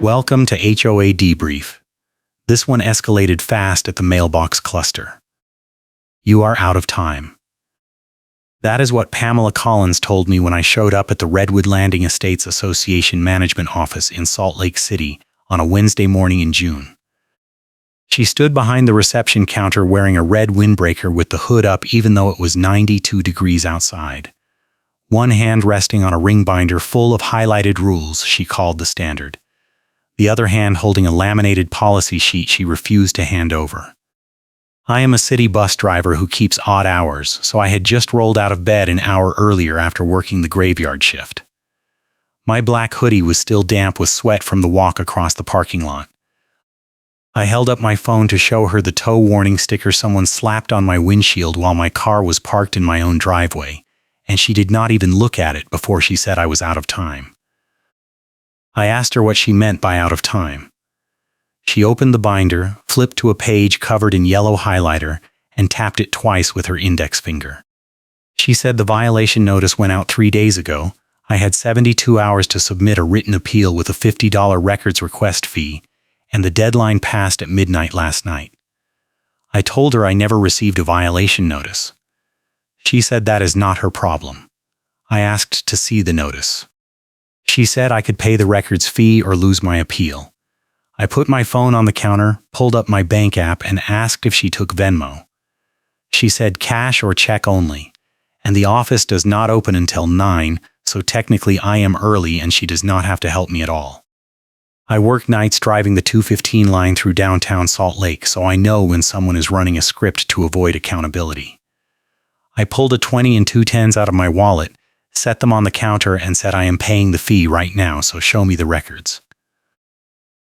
Welcome to HOA Debrief. This one escalated fast at the mailbox cluster. You are out of time. That is what Pamela Collins told me when I showed up at the Redwood Landing Estates Association Management Office in Salt Lake City on a Wednesday morning in June. She stood behind the reception counter wearing a red windbreaker with the hood up even though it was 92 degrees outside. One hand resting on a ring binder full of highlighted rules she called the standard. The other hand holding a laminated policy sheet she refused to hand over. I am a city bus driver who keeps odd hours, so I had just rolled out of bed an hour earlier after working the graveyard shift. My black hoodie was still damp with sweat from the walk across the parking lot. I held up my phone to show her the tow warning sticker someone slapped on my windshield while my car was parked in my own driveway, and she did not even look at it before she said I was out of time. I asked her what she meant by out of time. She opened the binder, flipped to a page covered in yellow highlighter, and tapped it twice with her index finger. She said the violation notice went out 3 days ago. I had 72 hours to submit a written appeal with a $50 records request fee, and the deadline passed at midnight last night. I told her I never received a violation notice. She said that is not her problem. I asked to see the notice. She said I could pay the records fee or lose my appeal. I put my phone on the counter, pulled up my bank app, and asked if she took Venmo. She said cash or check only, and the office does not open until 9, so technically I am early and she does not have to help me at all. I work nights driving the 215 line through downtown Salt Lake, so I know when someone is running a script to avoid accountability. I pulled a 20 and 2 10s out of my wallet, set them on the counter, and said I am paying the fee right now, so show me the records.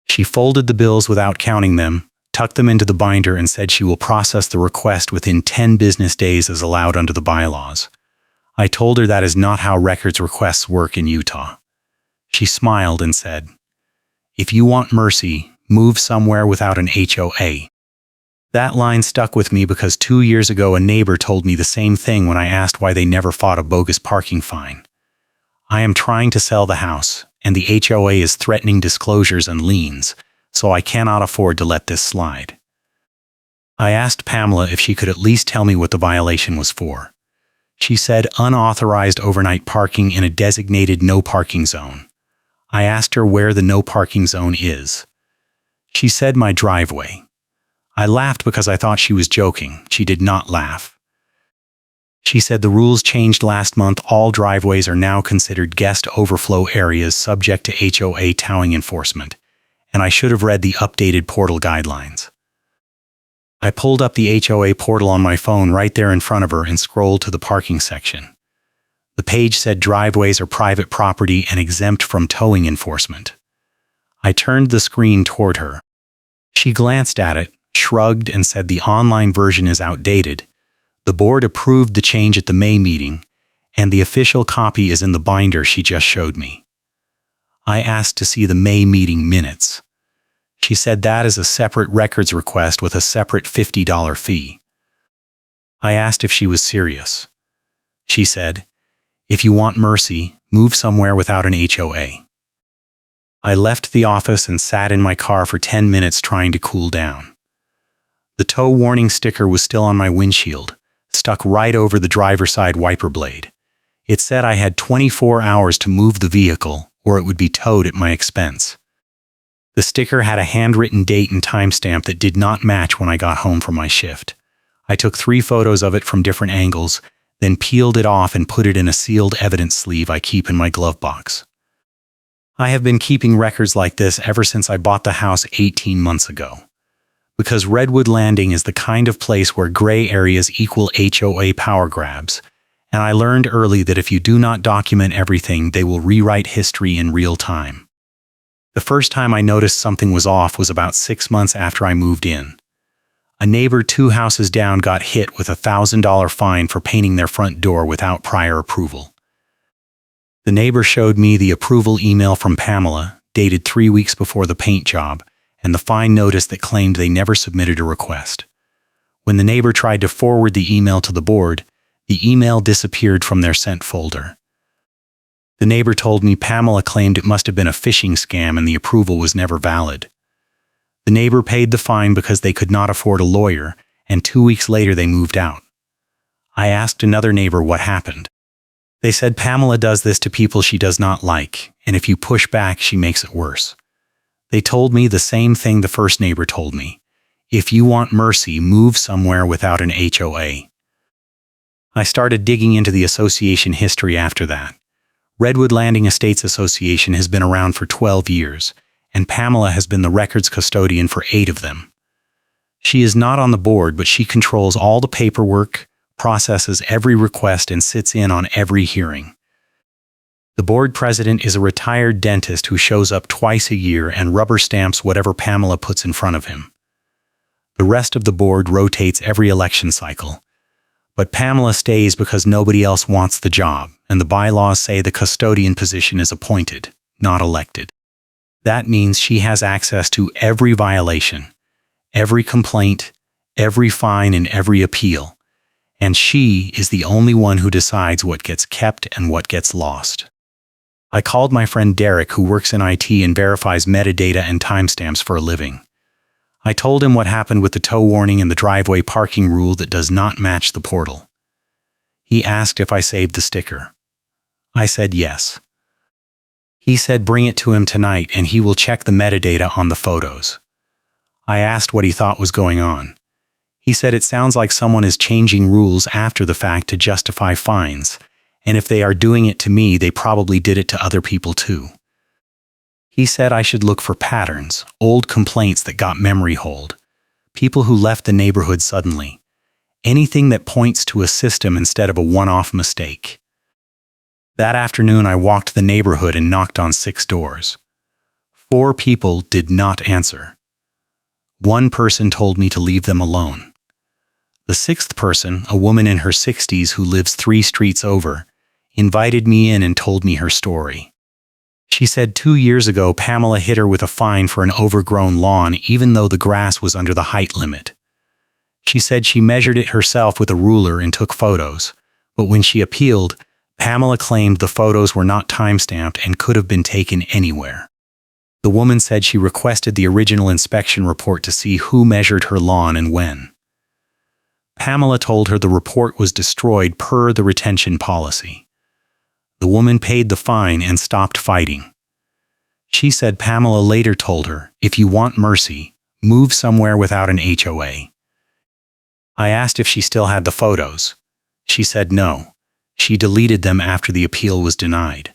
She folded the bills without counting them, tucked them into the binder, and said she will process the request within 10 business days as allowed under the bylaws. I told her that is not how records requests work in Utah. She smiled and said, "If you want mercy, move somewhere without an HOA." That line stuck with me because 2 years ago a neighbor told me the same thing when I asked why they never fought a bogus parking fine. I am trying to sell the house, and the HOA is threatening disclosures and liens, so I cannot afford to let this slide. I asked Pamela if she could at least tell me what the violation was for. She said unauthorized overnight parking in a designated no parking zone. I asked her where the no parking zone is. She said my driveway. I laughed because I thought she was joking. She did not laugh. She said the rules changed last month. All driveways are now considered guest overflow areas subject to HOA towing enforcement, and I should have read the updated portal guidelines. I pulled up the HOA portal on my phone right there in front of her and scrolled to the parking section. The page said driveways are private property and exempt from towing enforcement. I turned the screen toward her. She glanced at it, shrugged, and said the online version is outdated. The board approved the change at the May meeting, and the official copy is in the binder she just showed me. I asked to see the May meeting minutes. She said that is a separate records request with a separate $50 fee. I asked if she was serious. She said, "If you want mercy, move somewhere without an HOA." I left the office and sat in my car for 10 minutes trying to cool down. The tow warning sticker was still on my windshield, stuck right over the driver's side wiper blade. It said I had 24 hours to move the vehicle, or it would be towed at my expense. The sticker had a handwritten date and timestamp that did not match when I got home from my shift. I took 3 photos of it from different angles, then peeled it off and put it in a sealed evidence sleeve I keep in my glove box. I have been keeping records like this ever since I bought the house 18 months ago. Because Redwood Landing is the kind of place where gray areas equal HOA power grabs, and I learned early that if you do not document everything, they will rewrite history in real time. The first time I noticed something was off was about 6 months after I moved in. A neighbor 2 houses down got hit with a $1,000 fine for painting their front door without prior approval. The neighbor showed me the approval email from Pamela, dated 3 weeks before the paint job, and the fine notice that claimed they never submitted a request. When the neighbor tried to forward the email to the board, the email disappeared from their sent folder. The neighbor told me Pamela claimed it must have been a phishing scam and the approval was never valid. The neighbor paid the fine because they could not afford a lawyer, and 2 weeks later they moved out. I asked another neighbor what happened. They said Pamela does this to people she does not like, and if you push back, she makes it worse. They told me the same thing the first neighbor told me. If you want mercy, move somewhere without an HOA. I started digging into the association history after that. Redwood Landing Estates Association has been around for 12 years, and Pamela has been the records custodian for 8 of them. She is not on the board, but she controls all the paperwork, processes every request, and sits in on every hearing. The board president is a retired dentist who shows up twice a year and rubber stamps whatever Pamela puts in front of him. The rest of the board rotates every election cycle. But Pamela stays because nobody else wants the job, and the bylaws say the custodian position is appointed, not elected. That means she has access to every violation, every complaint, every fine, and every appeal. And she is the only one who decides what gets kept and what gets lost. I called my friend Derek, who works in IT and verifies metadata and timestamps for a living. I told him what happened with the tow warning and the driveway parking rule that does not match the portal. He asked if I saved the sticker. I said yes. He said bring it to him tonight and he will check the metadata on the photos. I asked what he thought was going on. He said it sounds like someone is changing rules after the fact to justify fines, and if they are doing it to me, they probably did it to other people too. He said I should look for patterns, old complaints that got memory hold, people who left the neighborhood suddenly, anything that points to a system instead of a one-off mistake. That afternoon, I walked the neighborhood and knocked on 6 doors. 4 people did not answer. 1 person told me to leave them alone. The 6th person, a woman in her 60s who lives 3 streets over, invited me in and told me her story. She said 2 years ago Pamela hit her with a fine for an overgrown lawn even though the grass was under the height limit. She said she measured it herself with a ruler and took photos, but when she appealed, Pamela claimed the photos were not timestamped and could have been taken anywhere. The woman said she requested the original inspection report to see who measured her lawn and when. Pamela told her the report was destroyed per the retention policy. The woman paid the fine and stopped fighting. She said Pamela later told her, if you want mercy, move somewhere without an HOA. I asked if she still had the photos. She said no. She deleted them after the appeal was denied.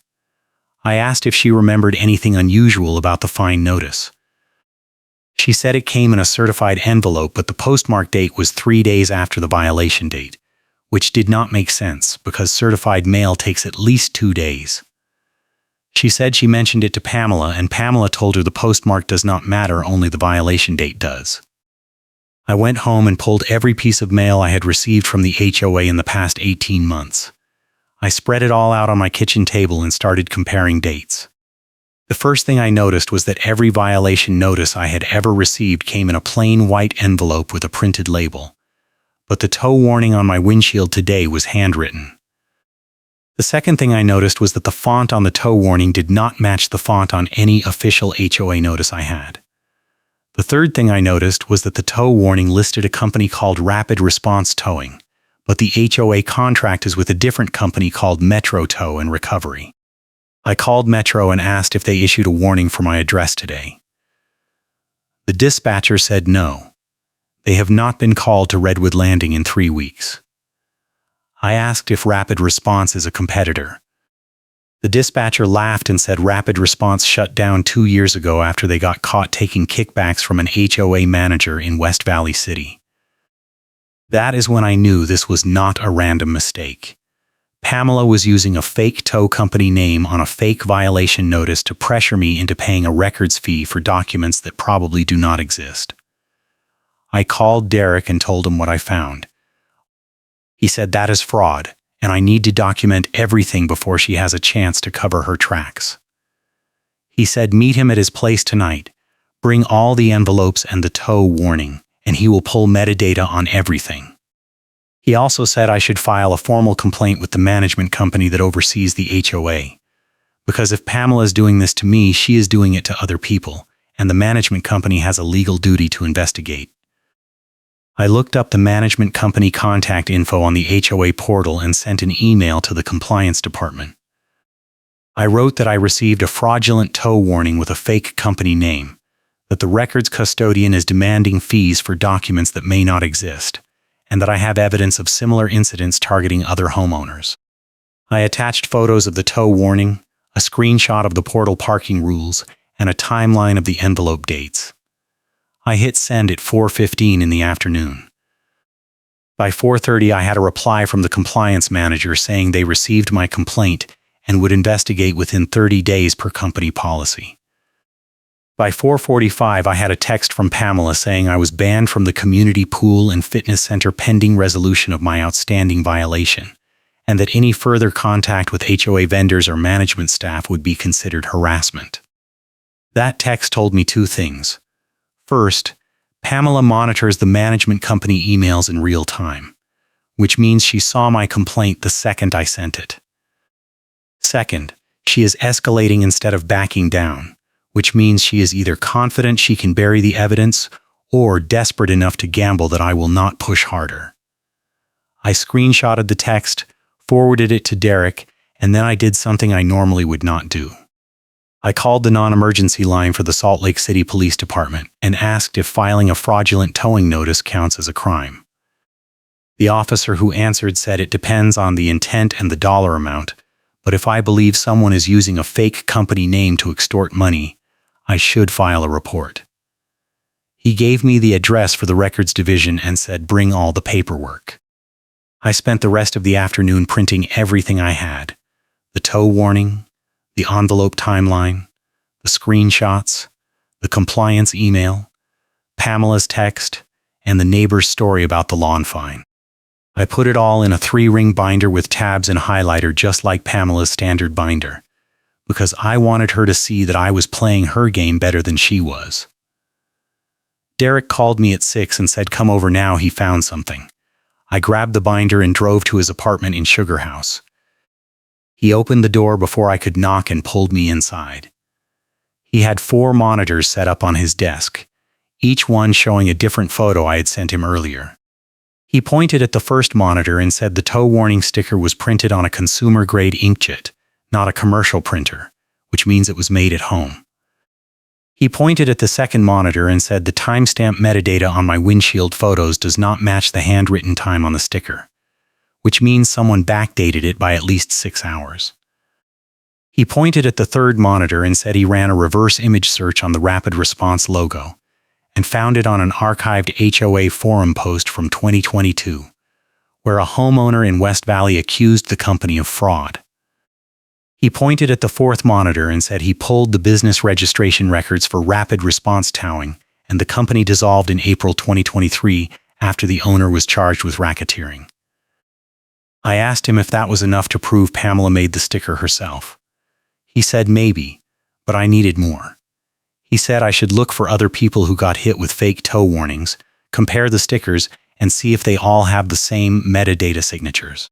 I asked if she remembered anything unusual about the fine notice. She said it came in a certified envelope, but the postmark date was 3 days after the violation date, which did not make sense because certified mail takes at least 2 days. She said she mentioned it to Pamela, and Pamela told her the postmark does not matter, only the violation date does. I went home and pulled every piece of mail I had received from the HOA in the past 18 months. I spread it all out on my kitchen table and started comparing dates. The first thing I noticed was that every violation notice I had ever received came in a plain white envelope with a printed label. But the tow warning on my windshield today was handwritten. The second thing I noticed was that the font on the tow warning did not match the font on any official HOA notice I had. The third thing I noticed was that the tow warning listed a company called Rapid Response Towing, but the HOA contract is with a different company called Metro Tow and Recovery. I called Metro and asked if they issued a warning for my address today. The dispatcher said no. They have not been called to Redwood Landing in 3 weeks. I asked if Rapid Response is a competitor. The dispatcher laughed and said Rapid Response shut down 2 years ago after they got caught taking kickbacks from an HOA manager in West Valley City. That is when I knew this was not a random mistake. Pamela was using a fake tow company name on a fake violation notice to pressure me into paying a records fee for documents that probably do not exist. I called Derek and told him what I found. He said that is fraud, and I need to document everything before she has a chance to cover her tracks. He said meet him at his place tonight, bring all the envelopes and the tow warning, and he will pull metadata on everything. He also said I should file a formal complaint with the management company that oversees the HOA. Because if Pamela is doing this to me, she is doing it to other people, and the management company has a legal duty to investigate. I looked up the management company contact info on the HOA portal and sent an email to the compliance department. I wrote that I received a fraudulent tow warning with a fake company name, that the records custodian is demanding fees for documents that may not exist, and that I have evidence of similar incidents targeting other homeowners. I attached photos of the tow warning, a screenshot of the portal parking rules, and a timeline of the envelope dates. I hit send at 4:15 in the afternoon. By 4:30, I had a reply from the compliance manager saying they received my complaint and would investigate within 30 days per company policy. By 4:45, I had a text from Pamela saying I was banned from the community pool and fitness center pending resolution of my outstanding violation, and that any further contact with HOA vendors or management staff would be considered harassment. That text told me two things. First, Pamela monitors the management company emails in real time, which means she saw my complaint the second I sent it. Second, she is escalating instead of backing down, which means she is either confident she can bury the evidence or desperate enough to gamble that I will not push harder. I screenshotted the text, forwarded it to Derek, and then I did something I normally would not do. I called the non-emergency line for the Salt Lake City Police Department and asked if filing a fraudulent towing notice counts as a crime. The officer who answered said it depends on the intent and the dollar amount, but if I believe someone is using a fake company name to extort money, I should file a report. He gave me the address for the records division and said bring all the paperwork. I spent the rest of the afternoon printing everything I had: the tow warning, the envelope timeline, the screenshots, the compliance email, Pamela's text, and the neighbor's story about the lawn fine. I put it all in a 3-ring binder with tabs and highlighter just like Pamela's standard binder, because I wanted her to see that I was playing her game better than she was. Derek called me at 6 and said come over now, he found something. I grabbed the binder and drove to his apartment in Sugar House. He opened the door before I could knock and pulled me inside. He had 4 monitors set up on his desk, each one showing a different photo I had sent him earlier. He pointed at the first monitor and said the tow warning sticker was printed on a consumer-grade inkjet, not a commercial printer, which means it was made at home. He pointed at the second monitor and said the timestamp metadata on my windshield photos does not match the handwritten time on the sticker, which means someone backdated it by at least 6 hours. He pointed at the third monitor and said he ran a reverse image search on the Rapid Response logo and found it on an archived HOA forum post from 2022, where a homeowner in West Valley accused the company of fraud. He pointed at the fourth monitor and said he pulled the business registration records for Rapid Response Towing, and the company dissolved in April 2023 after the owner was charged with racketeering. I asked him if that was enough to prove Pamela made the sticker herself. He said maybe, but I needed more. He said I should look for other people who got hit with fake tow warnings, compare the stickers, and see if they all have the same metadata signatures.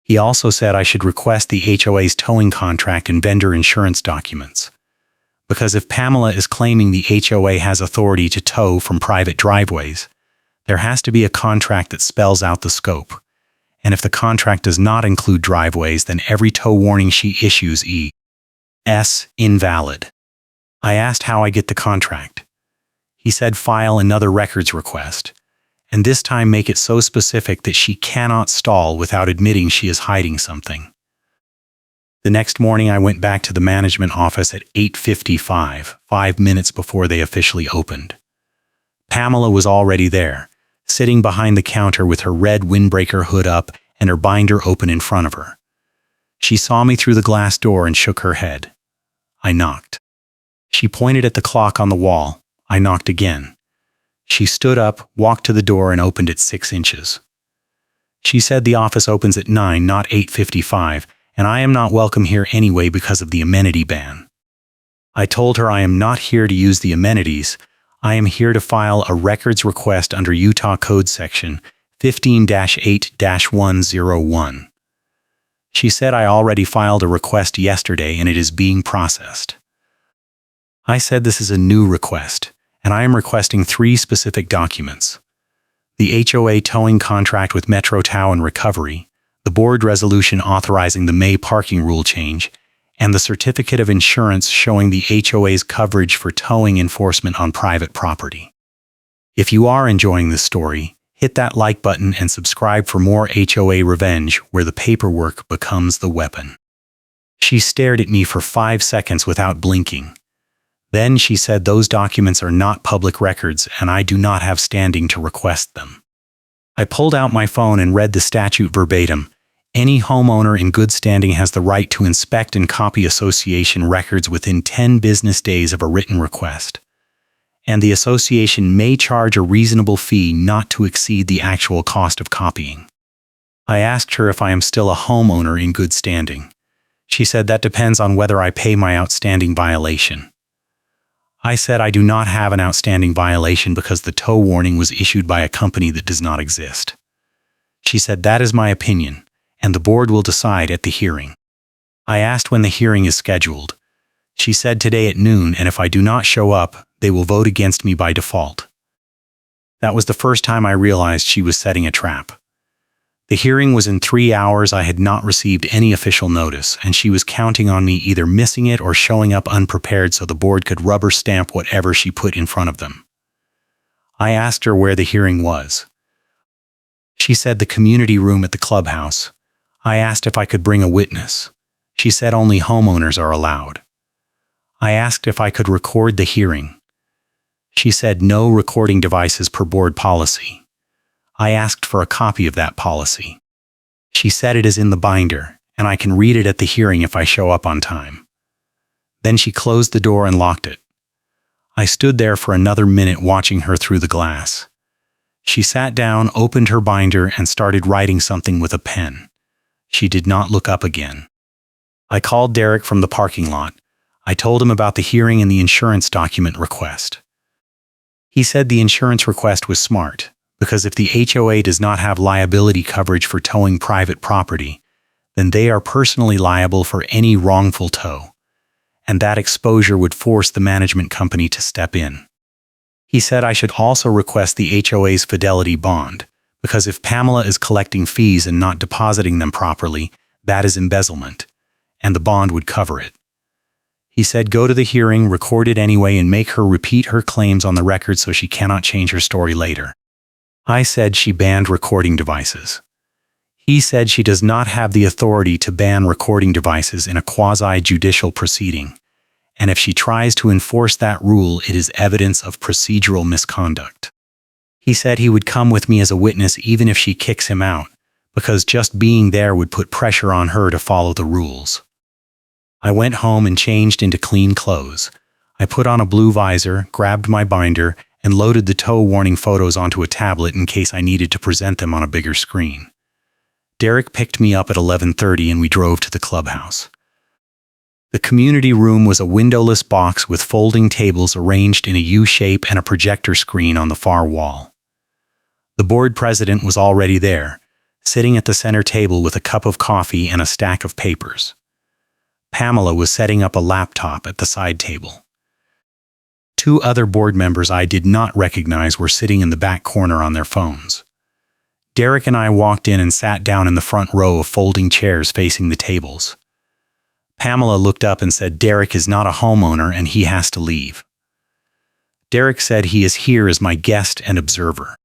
He also said I should request the HOA's towing contract and vendor insurance documents. Because if Pamela is claiming the HOA has authority to tow from private driveways, there has to be a contract that spells out the scope. And if the contract does not include driveways, then every tow warning she issues is invalid. I asked how I get the contract. He said file another records request, and this time make it so specific that she cannot stall without admitting she is hiding something. The next morning I went back to the management office at 8:55, 5 minutes before they officially opened. Pamela was already there, sitting behind the counter with her red windbreaker hood up and her binder open in front of her. She saw me through the glass door and shook her head. I knocked. She pointed at the clock on the wall. I knocked again. She stood up, walked to the door, and opened it 6 inches. She said the office opens at 9, not 8:55, and I am not welcome here anyway because of the amenity ban. I told her I am not here to use the amenities. I am here to file a records request under Utah Code Section 15-8-101. She said I already filed a request yesterday and it is being processed. I said this is a new request, and I am requesting 3 specific documents: the HOA towing contract with Metro Tow and Recovery, the board resolution authorizing the May parking rule change, and the certificate of insurance showing the HOA's coverage for towing enforcement on private property. If you are enjoying this story, hit that like button and subscribe for more HOA revenge where the paperwork becomes the weapon. She stared at me for 5 seconds without blinking. Then she said those documents are not public records and I do not have standing to request them. I pulled out my phone and read the statute verbatim. Any homeowner in good standing has the right to inspect and copy association records within 10 business days of a written request, and the association may charge a reasonable fee not to exceed the actual cost of copying. I asked her if I am still a homeowner in good standing. She said that depends on whether I pay my outstanding violation. I said I do not have an outstanding violation because the tow warning was issued by a company that does not exist. She said that is my opinion, and the board will decide at the hearing. I asked when the hearing is scheduled. She said today at noon, and if I do not show up, they will vote against me by default. That was the first time I realized she was setting a trap. The hearing was in 3 hours. I had not received any official notice, and she was counting on me either missing it or showing up unprepared so the board could rubber stamp whatever she put in front of them. I asked her where the hearing was. She said the community room at the clubhouse. I asked if I could bring a witness. She said only homeowners are allowed. I asked if I could record the hearing. She said no recording devices per board policy. I asked for a copy of that policy. She said it is in the binder, and I can read it at the hearing if I show up on time. Then she closed the door and locked it. I stood there for another minute watching her through the glass. She sat down, opened her binder, and started writing something with a pen. She did not look up again. I called Derek from the parking lot. I told him about the hearing and the insurance document request. He said the insurance request was smart, because if the HOA does not have liability coverage for towing private property, then they are personally liable for any wrongful tow, and that exposure would force the management company to step in. He said I should also request the HOA's fidelity bond, because if Pamela is collecting fees and not depositing them properly, that is embezzlement, and the bond would cover it. He said go to the hearing, record it anyway, and make her repeat her claims on the record so she cannot change her story later. I said she banned recording devices. He said she does not have the authority to ban recording devices in a quasi-judicial proceeding, and if she tries to enforce that rule, it is evidence of procedural misconduct. He said he would come with me as a witness even if she kicks him out, because just being there would put pressure on her to follow the rules. I went home and changed into clean clothes. I put on a blue visor, grabbed my binder, and loaded the tow warning photos onto a tablet in case I needed to present them on a bigger screen. Derek picked me up at 11:30 and we drove to the clubhouse. The community room was a windowless box with folding tables arranged in a U shape and a projector screen on the far wall. The board president was already there, sitting at the center table with a cup of coffee and a stack of papers. Pamela was setting up a laptop at the side table. 2 other board members I did not recognize were sitting in the back corner on their phones. Derek and I walked in and sat down in the front row of folding chairs facing the tables. Pamela looked up and said Derek is not a homeowner and he has to leave. Derek said he is here as my guest and observer.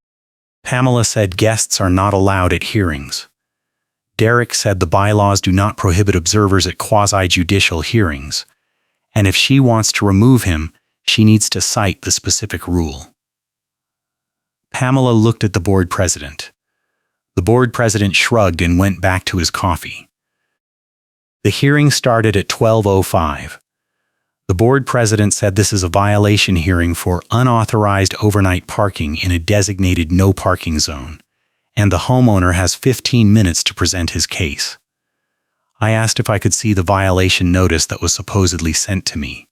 Pamela said guests are not allowed at hearings. Derek said the bylaws do not prohibit observers at quasi-judicial hearings, and if she wants to remove him, she needs to cite the specific rule. Pamela looked at the board president. The board president shrugged and went back to his coffee. The hearing started at 12:05. The board president said this is a violation hearing for unauthorized overnight parking in a designated no parking zone, and the homeowner has 15 minutes to present his case. I asked if I could see the violation notice that was supposedly sent to me.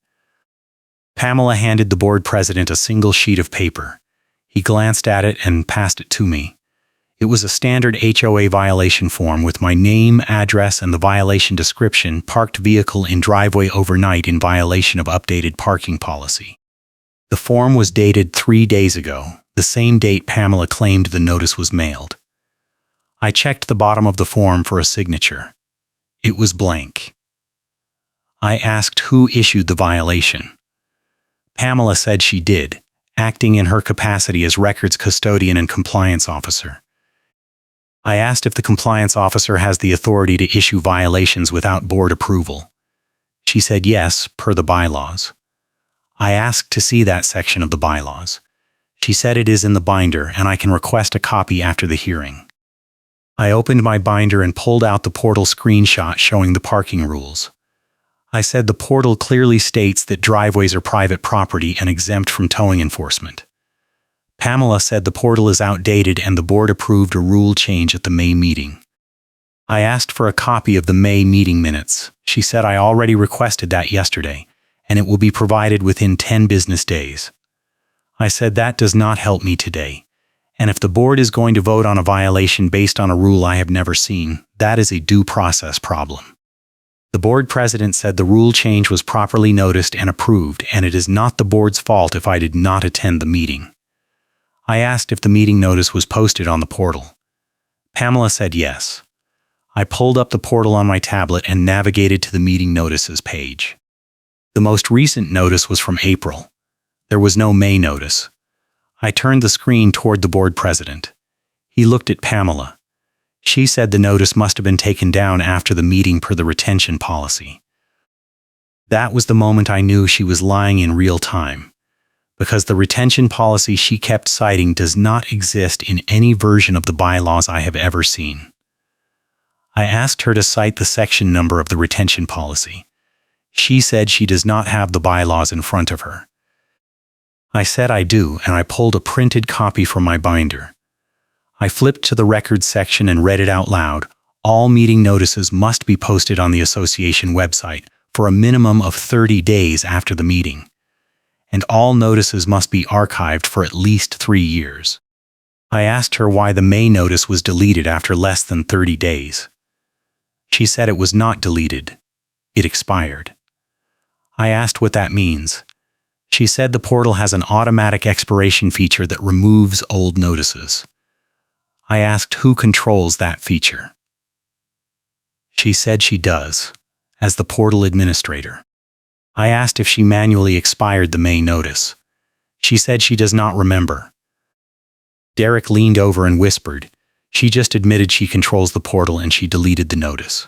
Pamela handed the board president a single sheet of paper. He glanced at it and passed it to me. It was a standard HOA violation form with my name, address, and the violation description: parked vehicle in driveway overnight in violation of updated parking policy. The form was dated 3 days ago, the same date Pamela claimed the notice was mailed. I checked the bottom of the form for a signature. It was blank. I asked who issued the violation. Pamela said she did, acting in her capacity as records custodian and compliance officer. I asked if the compliance officer has the authority to issue violations without board approval. She said yes, per the bylaws. I asked to see that section of the bylaws. She said it is in the binder and I can request a copy after the hearing. I opened my binder and pulled out the portal screenshot showing the parking rules. I said the portal clearly states that driveways are private property and exempt from towing enforcement. Pamela said the portal is outdated and the board approved a rule change at the May meeting. I asked for a copy of the May meeting minutes. She said I already requested that yesterday, and it will be provided within 10 business days. I said that does not help me today, and if the board is going to vote on a violation based on a rule I have never seen, that is a due process problem. The board president said the rule change was properly noticed and approved, and it is not the board's fault if I did not attend the meeting. I asked if the meeting notice was posted on the portal. Pamela said yes. I pulled up the portal on my tablet and navigated to the meeting notices page. The most recent notice was from April. There was no May notice. I turned the screen toward the board president. He looked at Pamela. She said the notice must have been taken down after the meeting per the retention policy. That was the moment I knew she was lying in real time, because the retention policy she kept citing does not exist in any version of the bylaws I have ever seen. I asked her to cite the section number of the retention policy. She said she does not have the bylaws in front of her. I said I do, and I pulled a printed copy from my binder. I flipped to the records section and read it out loud. All meeting notices must be posted on the association website for a minimum of 30 days after the meeting, and all notices must be archived for at least 3 years. I asked her why the May notice was deleted after less than 30 days. She said it was not deleted. It expired. I asked what that means. She said the portal has an automatic expiration feature that removes old notices. I asked who controls that feature. She said she does, as the portal administrator. I asked if she manually expired the May notice. She said she does not remember. Derek leaned over and whispered, she just admitted she controls the portal and she deleted the notice.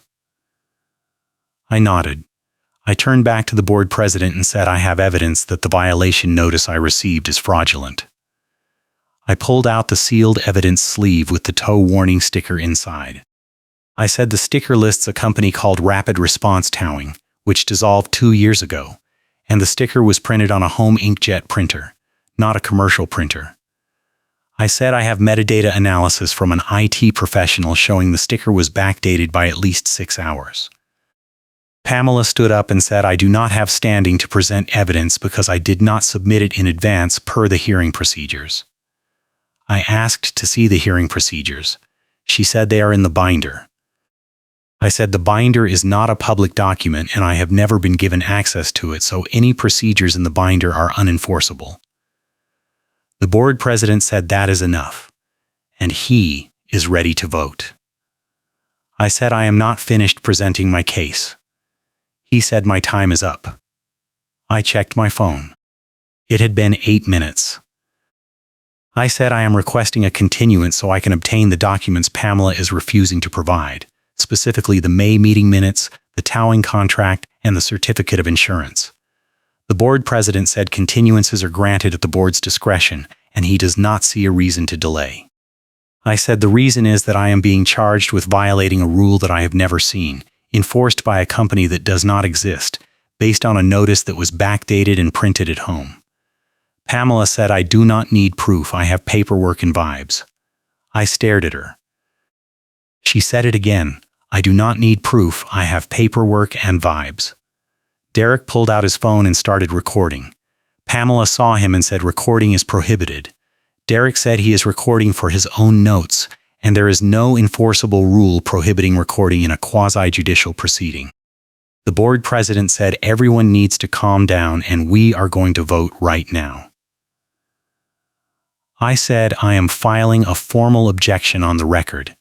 I nodded. I turned back to the board president and said I have evidence that the violation notice I received is fraudulent. I pulled out the sealed evidence sleeve with the tow warning sticker inside. I said the sticker lists a company called Rapid Response Towing, which dissolved 2 years ago, and the sticker was printed on a home inkjet printer, not a commercial printer. I said I have metadata analysis from an IT professional showing the sticker was backdated by at least 6 hours. Pamela stood up and said I do not have standing to present evidence because I did not submit it in advance per the hearing procedures. I asked to see the hearing procedures. She said they are in the binder. I said the binder is not a public document and I have never been given access to it, so any procedures in the binder are unenforceable. The board president said that is enough, and he is ready to vote. I said I am not finished presenting my case. He said my time is up. I checked my phone. It had been 8 minutes. I said I am requesting a continuance so I can obtain the documents Pamela is refusing to provide, specifically the May meeting minutes, the towing contract, and the certificate of insurance. The board president said continuances are granted at the board's discretion, and he does not see a reason to delay. I said the reason is that I am being charged with violating a rule that I have never seen, enforced by a company that does not exist, based on a notice that was backdated and printed at home. Pamela said I do not need proof, I have paperwork and vibes. I stared at her. She said it again, I do not need proof, I have paperwork and vibes. Derek pulled out his phone and started recording. Pamela saw him and said recording is prohibited. Derek said he is recording for his own notes, and there is no enforceable rule prohibiting recording in a quasi-judicial proceeding. The board president said everyone needs to calm down and we are going to vote right now. I said I am filing a formal objection on the record.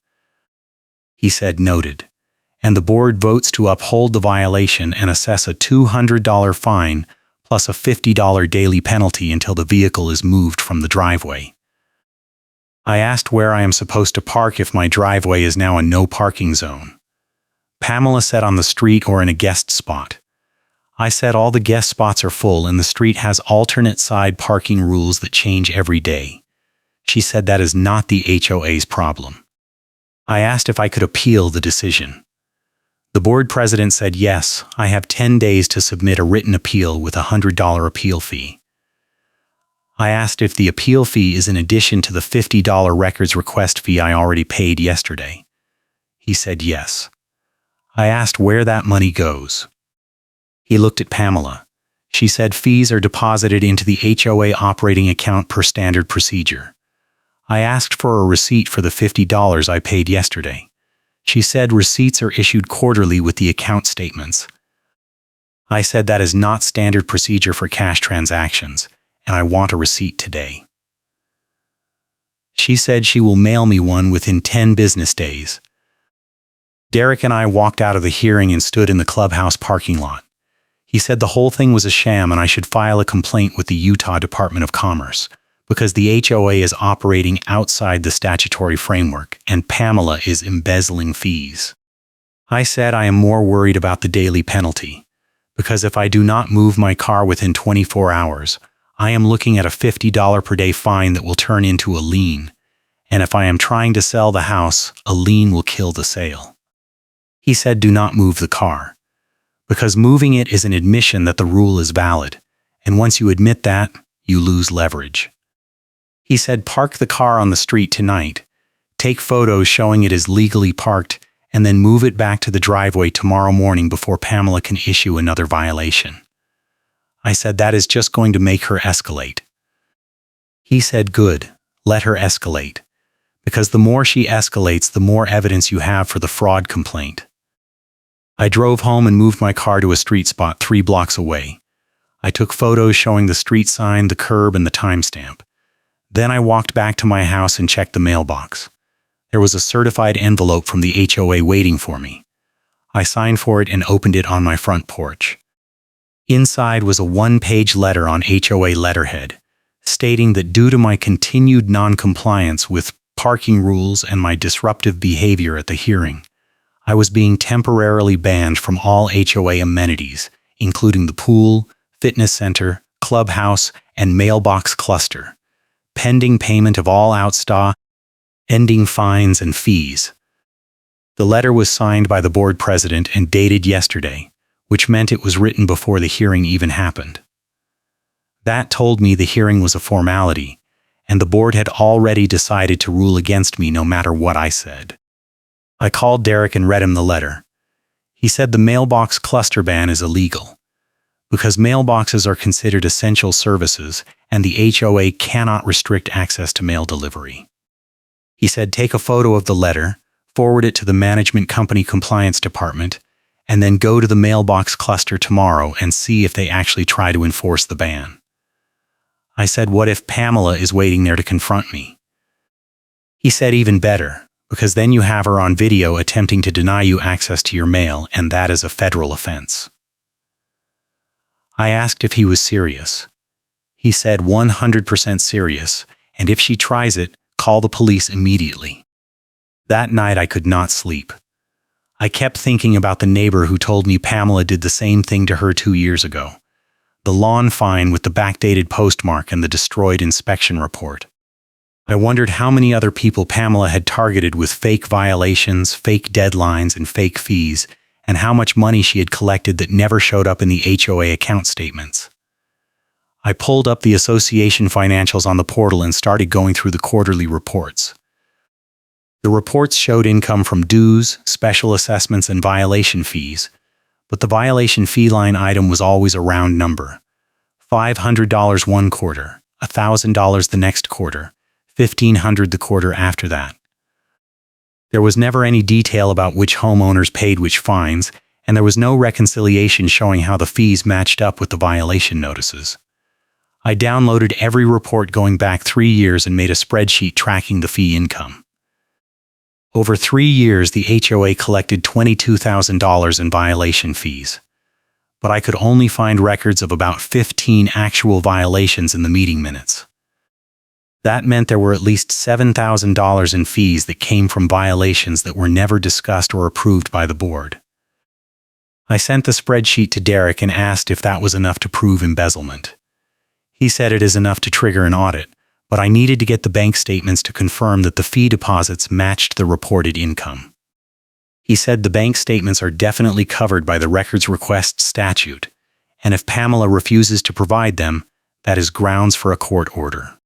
He said noted, and the board votes to uphold the violation and assess a $200 fine plus a $50 daily penalty until the vehicle is moved from the driveway. I asked where I am supposed to park if my driveway is now a no parking zone. Pamela said on the street or in a guest spot. I said all the guest spots are full and the street has alternate side parking rules that change every day. She said that is not the HOA's problem. I asked if I could appeal the decision. The board president said yes, I have 10 days to submit a written appeal with a $100 appeal fee. I asked if the appeal fee is in addition to the $50 records request fee I already paid yesterday. He said yes. I asked where that money goes. He looked at Pamela. She said fees are deposited into the HOA operating account per standard procedure. I asked for a receipt for the $50 I paid yesterday. She said receipts are issued quarterly with the account statements. I said that is not standard procedure for cash transactions, and I want a receipt today. She said she will mail me one within 10 business days. Derek and I walked out of the hearing and stood in the clubhouse parking lot. He said the whole thing was a sham and I should file a complaint with the Utah Department of Commerce because the HOA is operating outside the statutory framework and Pamela is embezzling fees. I said I am more worried about the daily penalty because if I do not move my car within 24 hours, I am looking at a $50 per day fine that will turn into a lien, and if I am trying to sell the house, a lien will kill the sale. He said do not move the car, because moving it is an admission that the rule is valid, and once you admit that, you lose leverage. He said park the car on the street tonight, take photos showing it is legally parked, and then move it back to the driveway tomorrow morning before Pamela can issue another violation. I said that is just going to make her escalate. He said good, let her escalate, because the more she escalates, the more evidence you have for the fraud complaint. I drove home and moved my car to a street spot 3 blocks away. I took photos showing the street sign, the curb, and the timestamp. Then I walked back to my house and checked the mailbox. There was a certified envelope from the HOA waiting for me. I signed for it and opened it on my front porch. Inside was a 1-page letter on HOA letterhead, stating that due to my continued non-compliance with parking rules and my disruptive behavior at the hearing, I was being temporarily banned from all HOA amenities, including the pool, fitness center, clubhouse, and mailbox cluster, pending payment of all outstanding fines and fees. The letter was signed by the board president and dated yesterday, which meant it was written before the hearing even happened. That told me the hearing was a formality, and the board had already decided to rule against me no matter what I said. I called Derek and read him the letter. He said the mailbox cluster ban is illegal, because mailboxes are considered essential services and the HOA cannot restrict access to mail delivery. He said take a photo of the letter, forward it to the management company compliance department, and then go to the mailbox cluster tomorrow and see if they actually try to enforce the ban. I said, what if Pamela is waiting there to confront me? He said even better, because then you have her on video attempting to deny you access to your mail, and that is a federal offense. I asked if he was serious. He said 100% serious, and if she tries it, call the police immediately. That night I could not sleep. I kept thinking about the neighbor who told me Pamela did the same thing to her 2 years ago. The lawn fine with the backdated postmark and the destroyed inspection report. I wondered how many other people Pamela had targeted with fake violations, fake deadlines, and fake fees, and how much money she had collected that never showed up in the HOA account statements. I pulled up the association financials on the portal and started going through the quarterly reports. The reports showed income from dues, special assessments, and violation fees, but the violation fee line item was always a round number. $500 one quarter, $1,000 the next quarter, $1,500 the quarter after that. There was never any detail about which homeowners paid which fines, and there was no reconciliation showing how the fees matched up with the violation notices. I downloaded every report going back 3 years and made a spreadsheet tracking the fee income. Over 3 years, the HOA collected $22,000 in violation fees, but I could only find records of about 15 actual violations in the meeting minutes. That meant there were at least $7,000 in fees that came from violations that were never discussed or approved by the board. I sent the spreadsheet to Derek and asked if that was enough to prove embezzlement. He said it is enough to trigger an audit, but I needed to get the bank statements to confirm that the fee deposits matched the reported income. He said the bank statements are definitely covered by the records request statute, and if Pamela refuses to provide them, that is grounds for a court order.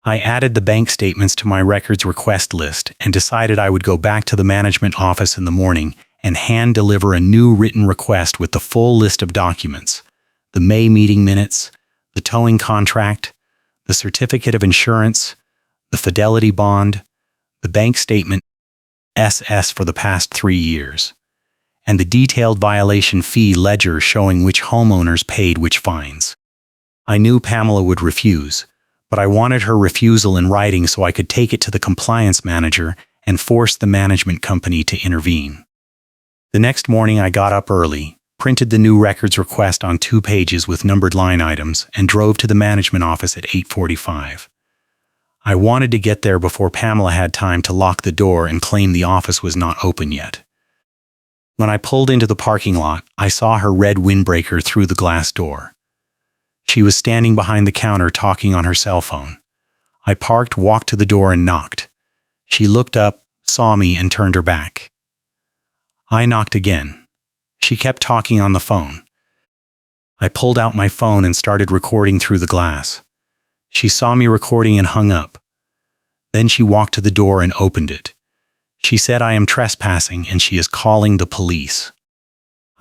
I added the bank statements to my records request list and decided I would go back to the management office in the morning and hand deliver a new written request with the full list of documents, the May meeting minutes, the towing contract, the certificate of insurance, the fidelity bond, the bank statement SS for the past 3 years, and the detailed violation fee ledger showing which homeowners paid which fines. I knew Pamela would refuse, but I wanted her refusal in writing so I could take it to the compliance manager and force the management company to intervene. The next morning I got up early, printed the new records request on 2 pages with numbered line items, and drove to the management office at 8:45. I wanted to get there before Pamela had time to lock the door and claim the office was not open yet. When I pulled into the parking lot, I saw her red windbreaker through the glass door. She was standing behind the counter talking on her cell phone. I parked, walked to the door, and knocked. She looked up, saw me, and turned her back. I knocked again. She kept talking on the phone. I pulled out my phone and started recording through the glass. She saw me recording and hung up. Then she walked to the door and opened it. She said I am trespassing and she is calling the police.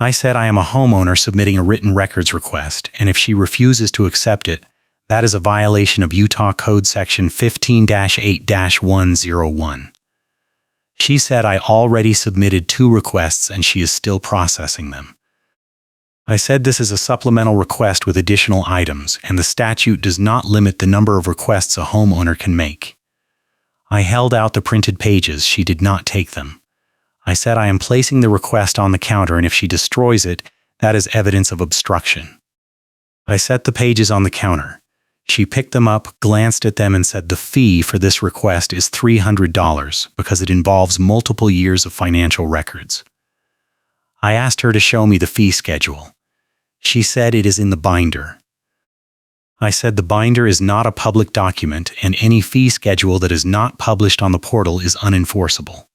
I said I am a homeowner submitting a written records request, and if she refuses to accept it, that is a violation of Utah Code Section 15-8-101. She said I already submitted 2 requests and she is still processing them. I said this is a supplemental request with additional items, and the statute does not limit the number of requests a homeowner can make. I held out the printed pages. She did not take them. I said I am placing the request on the counter, and if she destroys it, that is evidence of obstruction. I set the pages on the counter. She picked them up, glanced at them, and said the fee for this request is $300 because it involves multiple years of financial records. I asked her to show me the fee schedule. She said it is in the binder. I said the binder is not a public document, and any fee schedule that is not published on the portal is unenforceable.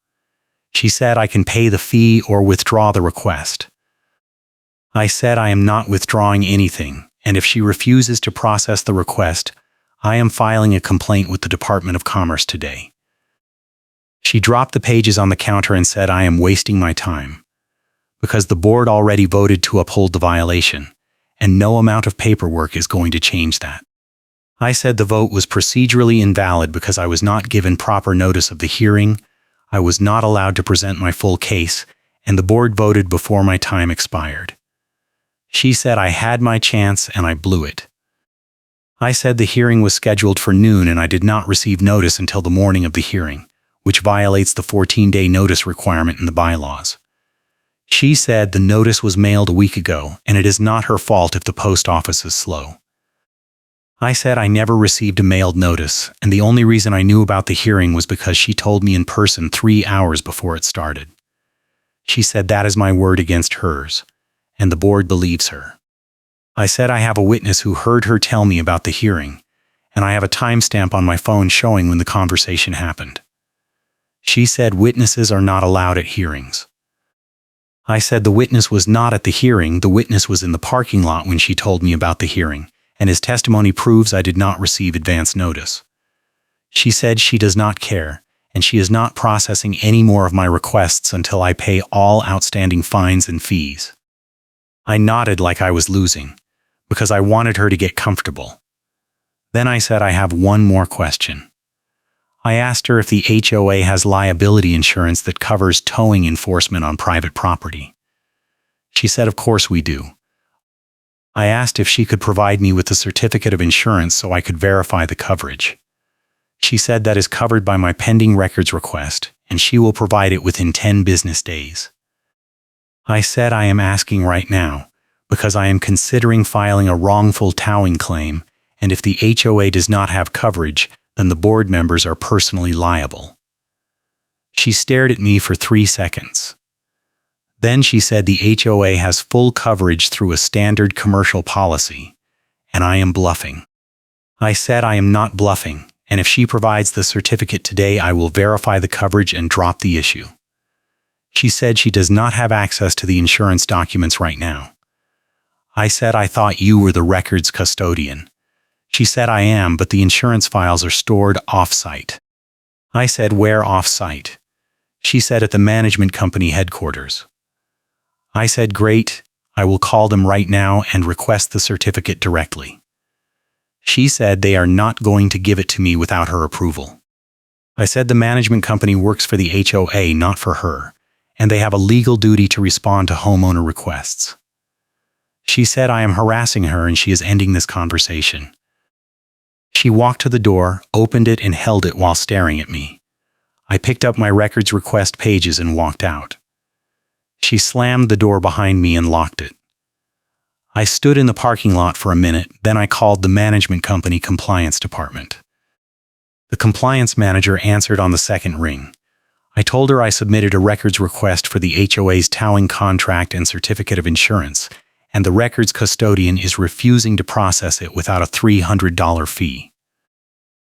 She said I can pay the fee or withdraw the request. I said I am not withdrawing anything, and if she refuses to process the request, I am filing a complaint with the Department of Commerce today. She dropped the pages on the counter and said I am wasting my time, because the board already voted to uphold the violation, and no amount of paperwork is going to change that. I said the vote was procedurally invalid because I was not given proper notice of the hearing, I was not allowed to present my full case, and the board voted before my time expired. She said I had my chance and I blew it. I said the hearing was scheduled for noon and I did not receive notice until the morning of the hearing, which violates the 14-day notice requirement in the bylaws. She said the notice was mailed a week ago and it is not her fault if the post office is slow. I said I never received a mailed notice, and the only reason I knew about the hearing was because she told me in person 3 hours before it started. She said that is my word against hers, and the board believes her. I said I have a witness who heard her tell me about the hearing, and I have a timestamp on my phone showing when the conversation happened. She said witnesses are not allowed at hearings. I said the witness was not at the hearing, the witness was in the parking lot when she told me about the hearing, and his testimony proves I did not receive advance notice. She said she does not care, and she is not processing any more of my requests until I pay all outstanding fines and fees. I nodded like I was losing, because I wanted her to get comfortable. Then I said I have one more question. I asked her if the HOA has liability insurance that covers towing enforcement on private property. She said, of course we do. I asked if she could provide me with a certificate of insurance so I could verify the coverage. She said that is covered by my pending records request, and she will provide it within 10 business days. I said I am asking right now, because I am considering filing a wrongful towing claim, and if the HOA does not have coverage, then the board members are personally liable. She stared at me for 3 seconds. Then she said the HOA has full coverage through a standard commercial policy, and I am bluffing. I said I am not bluffing, and if she provides the certificate today, I will verify the coverage and drop the issue. She said she does not have access to the insurance documents right now. I said I thought you were the records custodian. She said I am, but the insurance files are stored off-site. I said where off-site? She said at the management company headquarters. I said great, I will call them right now and request the certificate directly. She said they are not going to give it to me without her approval. I said the management company works for the HOA, not for her, and they have a legal duty to respond to homeowner requests. She said I am harassing her and she is ending this conversation. She walked to the door, opened it, and held it while staring at me. I picked up my records request pages and walked out. She slammed the door behind me and locked it. I stood in the parking lot for a minute, then I called the management company compliance department. The compliance manager answered on the second ring. I told her I submitted a records request for the HOA's towing contract and certificate of insurance, and the records custodian is refusing to process it without a $300 fee.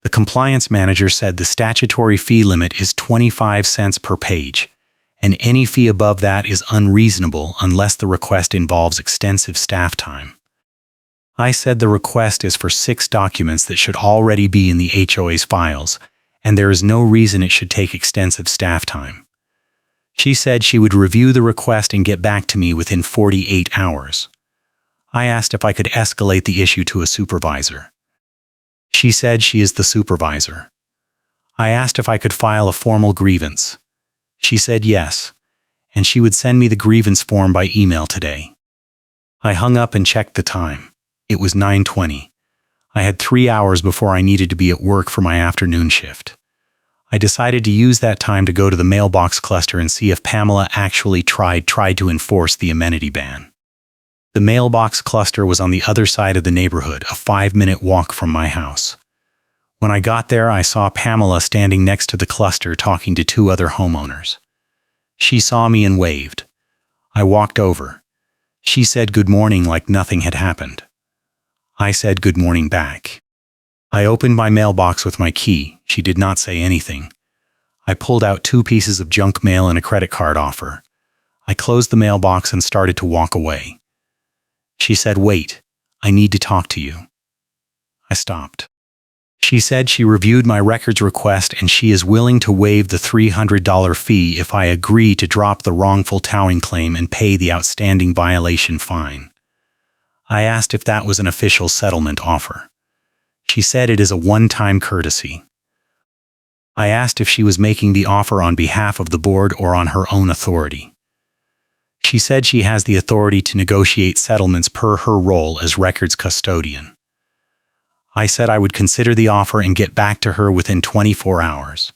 The compliance manager said the statutory fee limit is 25 cents per page, and any fee above that is unreasonable unless the request involves extensive staff time. I said the request is for 6 documents that should already be in the HOA's files, and there is no reason it should take extensive staff time. She said she would review the request and get back to me within 48 hours. I asked if I could escalate the issue to a supervisor. She said she is the supervisor. I asked if I could file a formal grievance. She said yes, and she would send me the grievance form by email today. I hung up and checked the time. It was 9:20. I had 3 hours before I needed to be at work for my afternoon shift. I decided to use that time to go to the mailbox cluster and see if Pamela actually tried to enforce the amenity ban. The mailbox cluster was on the other side of the neighborhood, a 5-minute walk from my house. When I got there, I saw Pamela standing next to the cluster talking to 2 other homeowners. She saw me and waved. I walked over. She said good morning like nothing had happened. I said good morning back. I opened my mailbox with my key. She did not say anything. I pulled out 2 pieces of junk mail and a credit card offer. I closed the mailbox and started to walk away. She said, "Wait, I need to talk to you." I stopped. She said she reviewed my records request and she is willing to waive the $300 fee if I agree to drop the wrongful towing claim and pay the outstanding violation fine. I asked if that was an official settlement offer. She said it is a one-time courtesy. I asked if she was making the offer on behalf of the board or on her own authority. She said she has the authority to negotiate settlements per her role as records custodian. I said I would consider the offer and get back to her within 24 hours.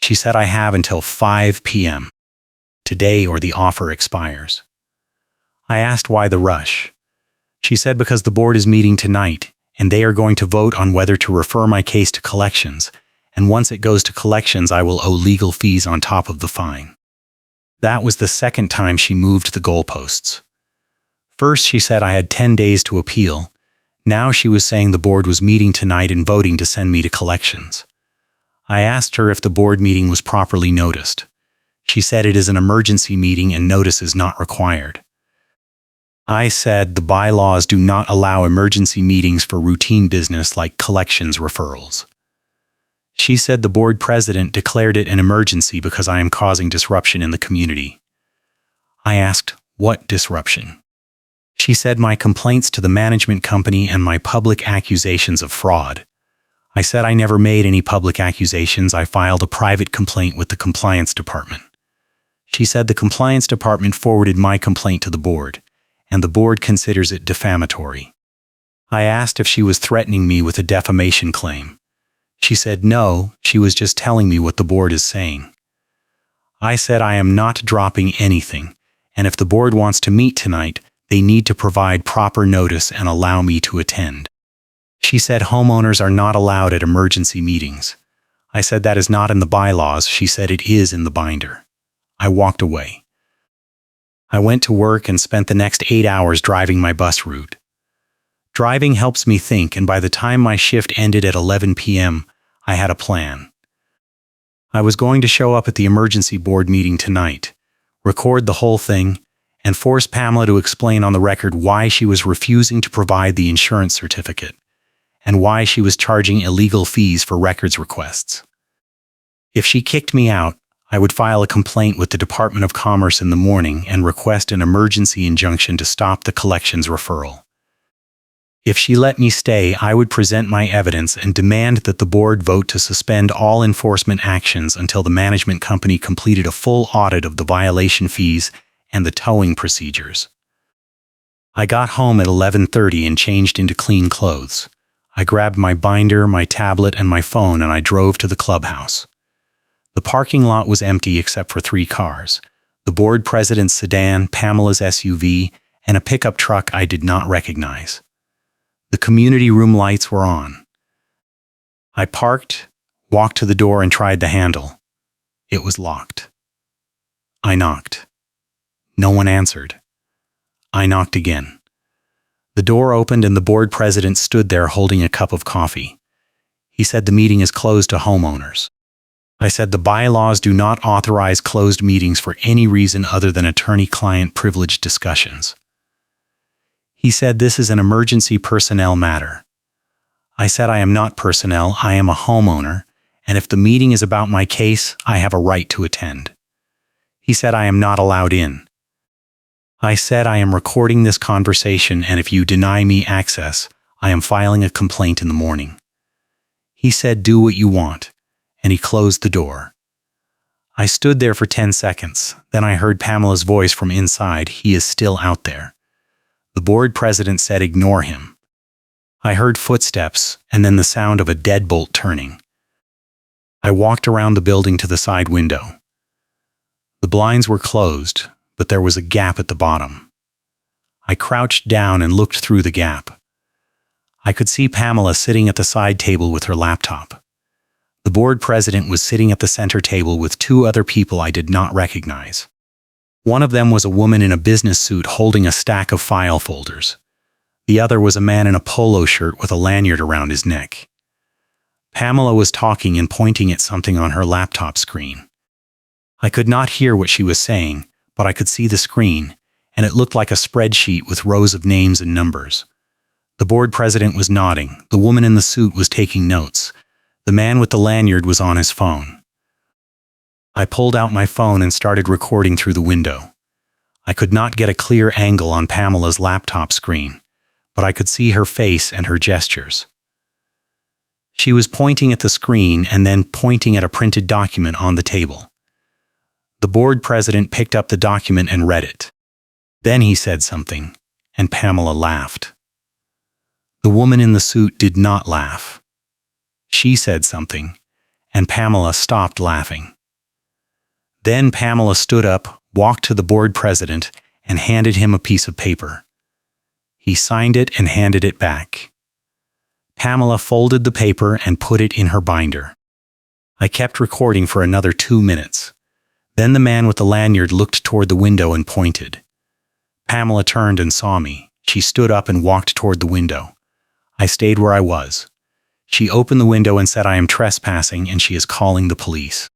She said I have until 5 p.m. today or the offer expires. I asked why the rush. She said because the board is meeting tonight and they are going to vote on whether to refer my case to collections, and once it goes to collections I will owe legal fees on top of the fine. That was the second time she moved the goalposts. First she said I had 10 days to appeal. Now she was saying the board was meeting tonight and voting to send me to collections. I asked her if the board meeting was properly noticed. She said it is an emergency meeting and notice is not required. I said the bylaws do not allow emergency meetings for routine business like collections referrals. She said the board president declared it an emergency because I am causing disruption in the community. I asked, what disruption? She said my complaints to the management company and my public accusations of fraud. I said I never made any public accusations. I filed a private complaint with the compliance department. She said the compliance department forwarded my complaint to the board, and the board considers it defamatory. I asked if she was threatening me with a defamation claim. She said no, she was just telling me what the board is saying. I said I am not dropping anything, and if the board wants to meet tonight, they need to provide proper notice and allow me to attend. She said homeowners are not allowed at emergency meetings. I said that is not in the bylaws. She said it is in the binder. I walked away. I went to work and spent the next 8 hours driving my bus route. Driving helps me think, and by the time my shift ended at 11 p.m., I had a plan. I was going to show up at the emergency board meeting tonight, record the whole thing, and force Pamela to explain on the record why she was refusing to provide the insurance certificate, and why she was charging illegal fees for records requests. If she kicked me out, I would file a complaint with the Department of Commerce in the morning and request an emergency injunction to stop the collections referral. If she let me stay, I would present my evidence and demand that the board vote to suspend all enforcement actions until the management company completed a full audit of the violation fees and the towing procedures. I got home at 11:30 and changed into clean clothes. I grabbed my binder, my tablet, and my phone, and I drove to the clubhouse. The parking lot was empty except for 3 cars: the board president's sedan, Pamela's SUV, and a pickup truck I did not recognize. The community room lights were on. I parked, walked to the door, and tried the handle. It was locked. I knocked. No one answered. I knocked again. The door opened and the board president stood there holding a cup of coffee. He said the meeting is closed to homeowners. I said the bylaws do not authorize closed meetings for any reason other than attorney-client privilege discussions. He said this is an emergency personnel matter. I said I am not personnel, I am a homeowner, and if the meeting is about my case, I have a right to attend. He said I am not allowed in. I said I am recording this conversation, and if you deny me access, I am filing a complaint in the morning. He said do what you want, and he closed the door. I stood there for 10 seconds. Then I heard Pamela's voice from inside. He is still out there. The board president said ignore him. I heard footsteps and then the sound of a deadbolt turning. I walked around the building to the side window. The blinds were closed, but there was a gap at the bottom. I crouched down and looked through the gap. I could see Pamela sitting at the side table with her laptop. The board president was sitting at the center table with 2 other people I did not recognize. One of them was a woman in a business suit holding a stack of file folders. The other was a man in a polo shirt with a lanyard around his neck. Pamela was talking and pointing at something on her laptop screen. I could not hear what she was saying, but I could see the screen, and it looked like a spreadsheet with rows of names and numbers. The board president was nodding. The woman in the suit was taking notes. The man with the lanyard was on his phone. I pulled out my phone and started recording through the window. I could not get a clear angle on Pamela's laptop screen, but I could see her face and her gestures. She was pointing at the screen and then pointing at a printed document on the table. The board president picked up the document and read it. Then he said something, and Pamela laughed. The woman in the suit did not laugh. She said something, and Pamela stopped laughing. Then Pamela stood up, walked to the board president, and handed him a piece of paper. He signed it and handed it back. Pamela folded the paper and put it in her binder. I kept recording for another 2 minutes. Then the man with the lanyard looked toward the window and pointed. Pamela turned and saw me. She stood up and walked toward the window. I stayed where I was. She opened the window and said I am trespassing and she is calling the police.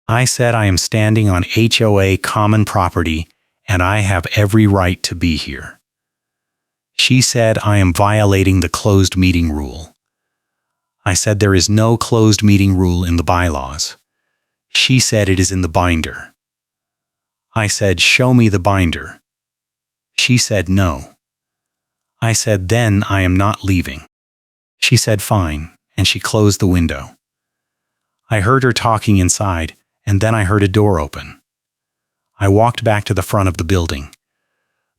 I said I am standing on HOA common property and I have every right to be here. She said I am violating the closed meeting rule. I said there is no closed meeting rule in the bylaws. She said it is in the binder. I said, show me the binder. She said no. I said, then I am not leaving. She said fine, and she closed the window. I heard her talking inside, and then I heard a door open. I walked back to the front of the building.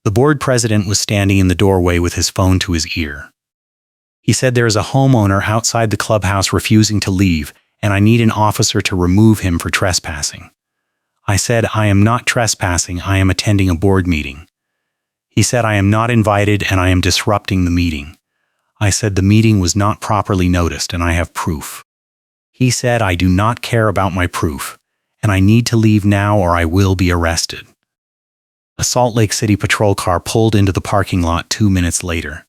The board president was standing in the doorway with his phone to his ear. He said there is a homeowner outside the clubhouse refusing to leave, and I need an officer to remove him for trespassing. I said, I am not trespassing, I am attending a board meeting. He said, I am not invited and I am disrupting the meeting. I said the meeting was not properly noticed and I have proof. He said, I do not care about my proof, and I need to leave now or I will be arrested. A Salt Lake City patrol car pulled into the parking lot 2 minutes later.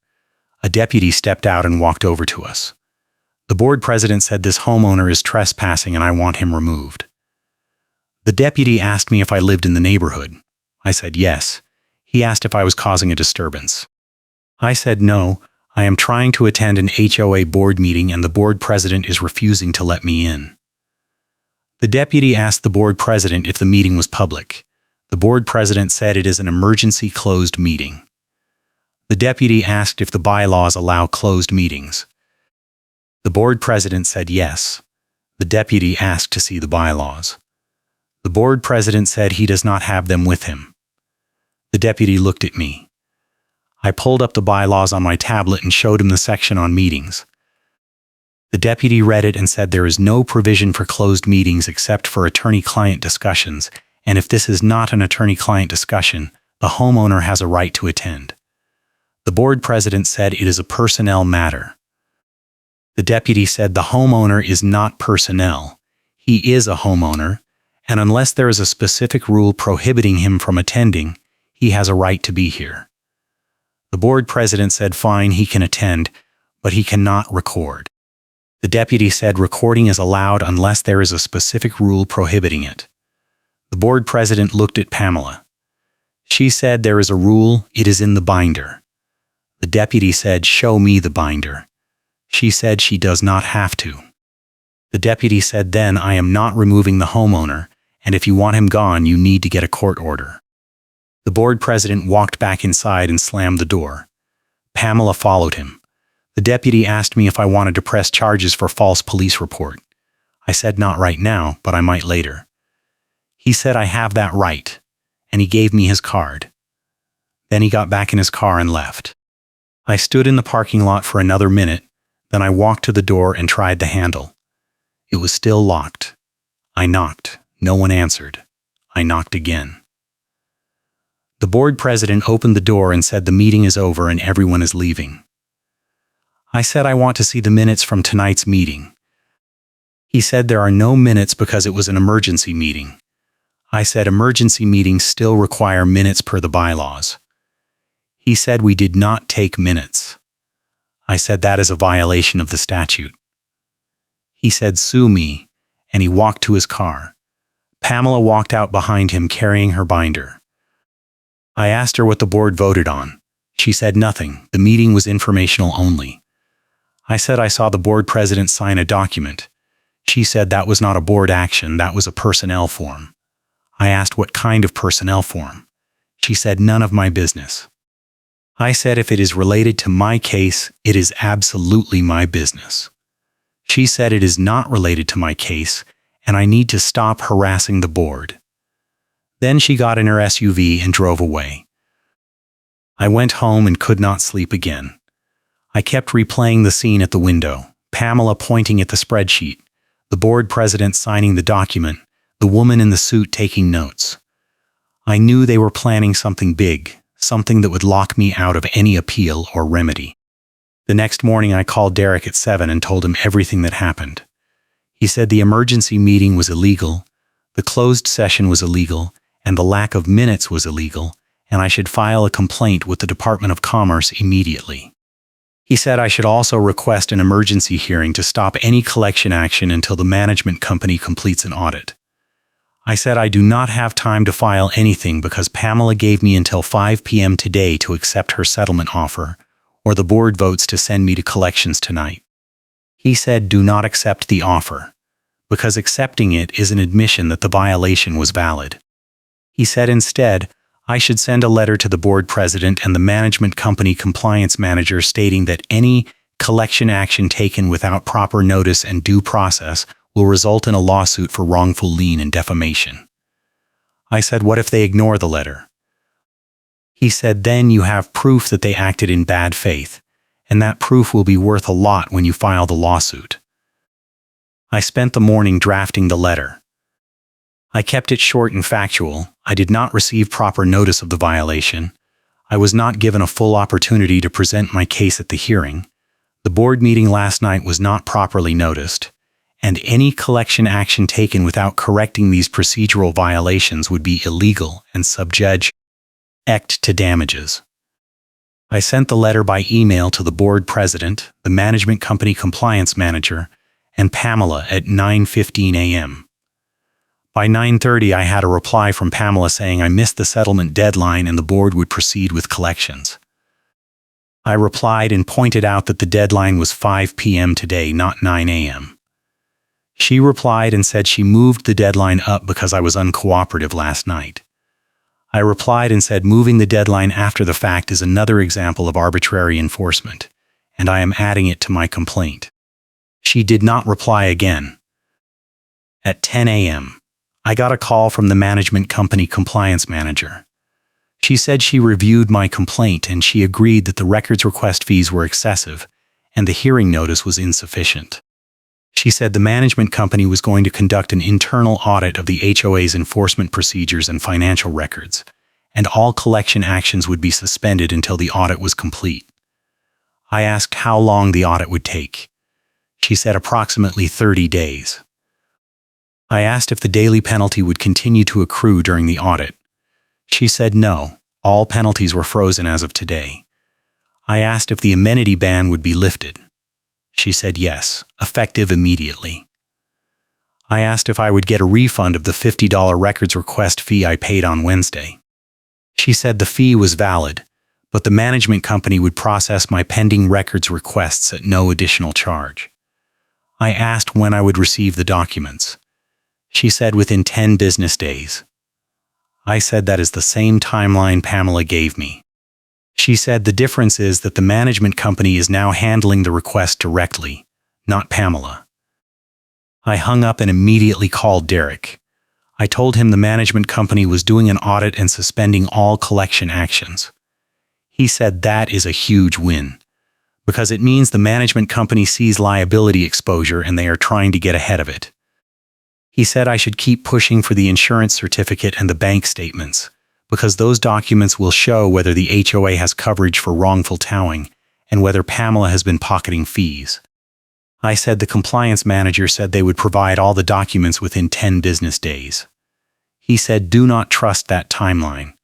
A deputy stepped out and walked over to us. The board president said this homeowner is trespassing and I want him removed. The deputy asked me if I lived in the neighborhood. I said yes. He asked if I was causing a disturbance. I said no, I am trying to attend an HOA board meeting and the board president is refusing to let me in. The deputy asked the board president if the meeting was public. The board president said it is an emergency closed meeting. The deputy asked if the bylaws allow closed meetings. The board president said yes. The deputy asked to see the bylaws. The board president said he does not have them with him. The deputy looked at me. I pulled up the bylaws on my tablet and showed him the section on meetings. The deputy read it and said there is no provision for closed meetings except for attorney-client discussions, and if this is not an attorney-client discussion, the homeowner has a right to attend. The board president said it is a personnel matter. The deputy said the homeowner is not personnel. He is a homeowner, and unless there is a specific rule prohibiting him from attending, he has a right to be here. The board president said fine, he can attend, but he cannot record. The deputy said recording is allowed unless there is a specific rule prohibiting it. The board president looked at Pamela. She said there is a rule, it is in the binder. The deputy said show me the binder. She said she does not have to. The deputy said then I am not removing the homeowner, and if you want him gone you need to get a court order. The board president walked back inside and slammed the door. Pamela followed him. The deputy asked me if I wanted to press charges for false police report. I said not right now, but I might later. He said I have that right, and he gave me his card. Then he got back in his car and left. I stood in the parking lot for another minute, then I walked to the door and tried the handle. It was still locked. I knocked. No one answered. I knocked again. The board president opened the door and said the meeting is over and everyone is leaving. I said I want to see the minutes from tonight's meeting. He said there are no minutes because it was an emergency meeting. I said emergency meetings still require minutes per the bylaws. He said we did not take minutes. I said that is a violation of the statute. He said sue me, and he walked to his car. Pamela walked out behind him carrying her binder. I asked her what the board voted on. She said nothing. The meeting was informational only. I said I saw the board president sign a document. She said that was not a board action, that was a personnel form. I asked what kind of personnel form. She said none of my business. I said if it is related to my case, it is absolutely my business. She said it is not related to my case, and I need to stop harassing the board. Then she got in her SUV and drove away. I went home and could not sleep again. I kept replaying the scene at the window, Pamela pointing at the spreadsheet, the board president signing the document, the woman in the suit taking notes. I knew they were planning something big, something that would lock me out of any appeal or remedy. The next morning I called Derek at 7 and told him everything that happened. He said the emergency meeting was illegal, the closed session was illegal, and the lack of minutes was illegal, and I should file a complaint with the Department of Commerce immediately. He said I should also request an emergency hearing to stop any collection action until the management company completes an audit. I said I do not have time to file anything because Pamela gave me until 5 p.m. today to accept her settlement offer, or the board votes to send me to collections tonight. He said do not accept the offer, because accepting it is an admission that the violation was valid. He said instead, I should send a letter to the board president and the management company compliance manager stating that any collection action taken without proper notice and due process will result in a lawsuit for wrongful lien and defamation. I said, what if they ignore the letter? He said, then you have proof that they acted in bad faith, and that proof will be worth a lot when you file the lawsuit. I spent the morning drafting the letter. I kept it short and factual. I did not receive proper notice of the violation. I was not given a full opportunity to present my case at the hearing. The board meeting last night was not properly noticed, and any collection action taken without correcting these procedural violations would be illegal and subject to damages. I sent the letter by email to the board president, the management company compliance manager, and Pamela at 9:15 a.m. By 9:30, I had a reply from Pamela saying I missed the settlement deadline and the board would proceed with collections. I replied and pointed out that the deadline was 5 p.m. today, not 9 a.m. She replied and said she moved the deadline up because I was uncooperative last night. I replied and said moving the deadline after the fact is another example of arbitrary enforcement, and I am adding it to my complaint. She did not reply again. At 10 a.m., I got a call from the management company compliance manager. She said she reviewed my complaint and she agreed that the records request fees were excessive and the hearing notice was insufficient. She said the management company was going to conduct an internal audit of the HOA's enforcement procedures and financial records, and all collection actions would be suspended until the audit was complete. I asked how long the audit would take. She said approximately 30 days. I asked if the daily penalty would continue to accrue during the audit. She said no, all penalties were frozen as of today. I asked if the amenity ban would be lifted. She said yes, effective immediately. I asked if I would get a refund of the $50 records request fee I paid on Wednesday. She said the fee was valid, but the management company would process my pending records requests at no additional charge. I asked when I would receive the documents. She said within 10 business days. I said that is the same timeline Pamela gave me. She said the difference is that the management company is now handling the request directly, not Pamela. I hung up and immediately called Derek. I told him the management company was doing an audit and suspending all collection actions. He said that is a huge win, because it means the management company sees liability exposure and they are trying to get ahead of it. He said I should keep pushing for the insurance certificate and the bank statements, because those documents will show whether the HOA has coverage for wrongful towing and whether Pamela has been pocketing fees. I said the compliance manager said they would provide all the documents within 10 business days. He said do not trust that timeline,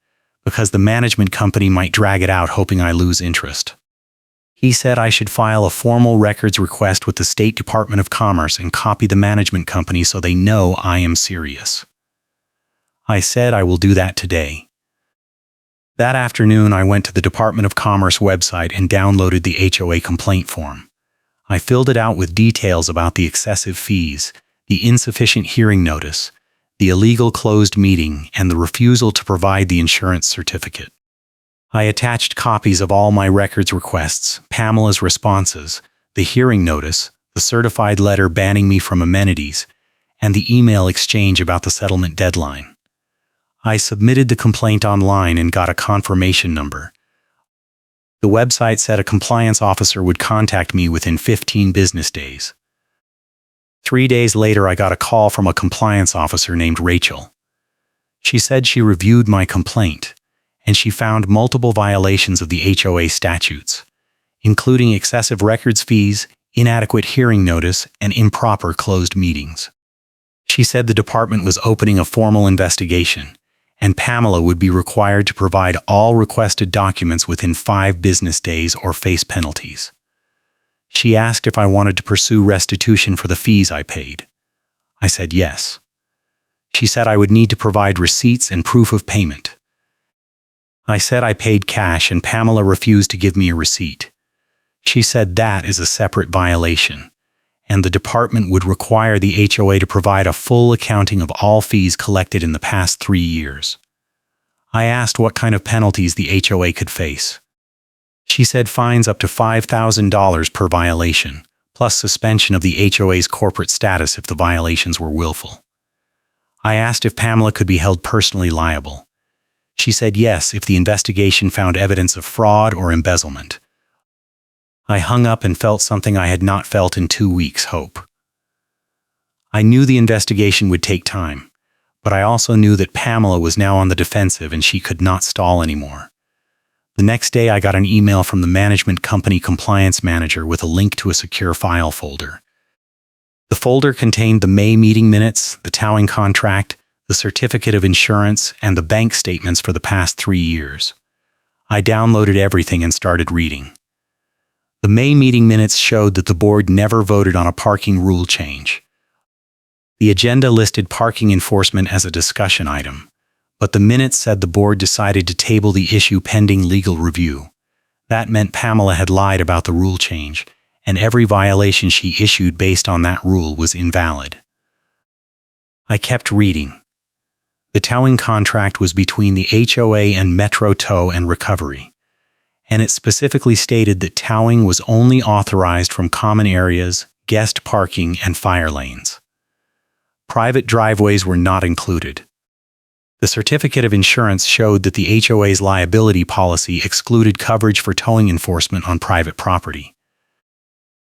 because the management company might drag it out hoping I lose interest. He said I should file a formal records request with the State Department of Commerce and copy the management company so they know I am serious. I said I will do that today. That afternoon, I went to the Department of Commerce website and downloaded the HOA complaint form. I filled it out with details about the excessive fees, the insufficient hearing notice, the illegal closed meeting, and the refusal to provide the insurance certificate. I attached copies of all my records requests, Pamela's responses, the hearing notice, the certified letter banning me from amenities, and the email exchange about the settlement deadline. I submitted the complaint online and got a confirmation number. The website said a compliance officer would contact me within 15 business days. 3 days later, I got a call from a compliance officer named Rachel. She said she reviewed my complaint, and she found multiple violations of the HOA statutes, including excessive records fees, inadequate hearing notice, and improper closed meetings. She said the department was opening a formal investigation, and Pamela would be required to provide all requested documents within 5 business days or face penalties. She asked if I wanted to pursue restitution for the fees I paid. I said yes. She said I would need to provide receipts and proof of payment. I said I paid cash and Pamela refused to give me a receipt. She said that is a separate violation, and the department would require the HOA to provide a full accounting of all fees collected in the past 3 years. I asked what kind of penalties the HOA could face. She said fines up to $5,000 per violation, plus suspension of the HOA's corporate status if the violations were willful. I asked if Pamela could be held personally liable. She said yes if the investigation found evidence of fraud or embezzlement. I hung up and felt something I had not felt in 2 weeks, hope. I knew the investigation would take time, but I also knew that Pamela was now on the defensive and she could not stall anymore. The next day I got an email from the management company compliance manager with a link to a secure file folder. The folder contained the May meeting minutes, the towing contract, the certificate of insurance, and the bank statements for the past 3 years. I downloaded everything and started reading. The May meeting minutes showed that the board never voted on a parking rule change. The agenda listed parking enforcement as a discussion item, but the minutes said the board decided to table the issue pending legal review. That meant Pamela had lied about the rule change, and every violation she issued based on that rule was invalid. I kept reading. The towing contract was between the HOA and Metro Tow and Recovery, and it specifically stated that towing was only authorized from common areas, guest parking, and fire lanes. Private driveways were not included. The certificate of insurance showed that the HOA's liability policy excluded coverage for towing enforcement on private property.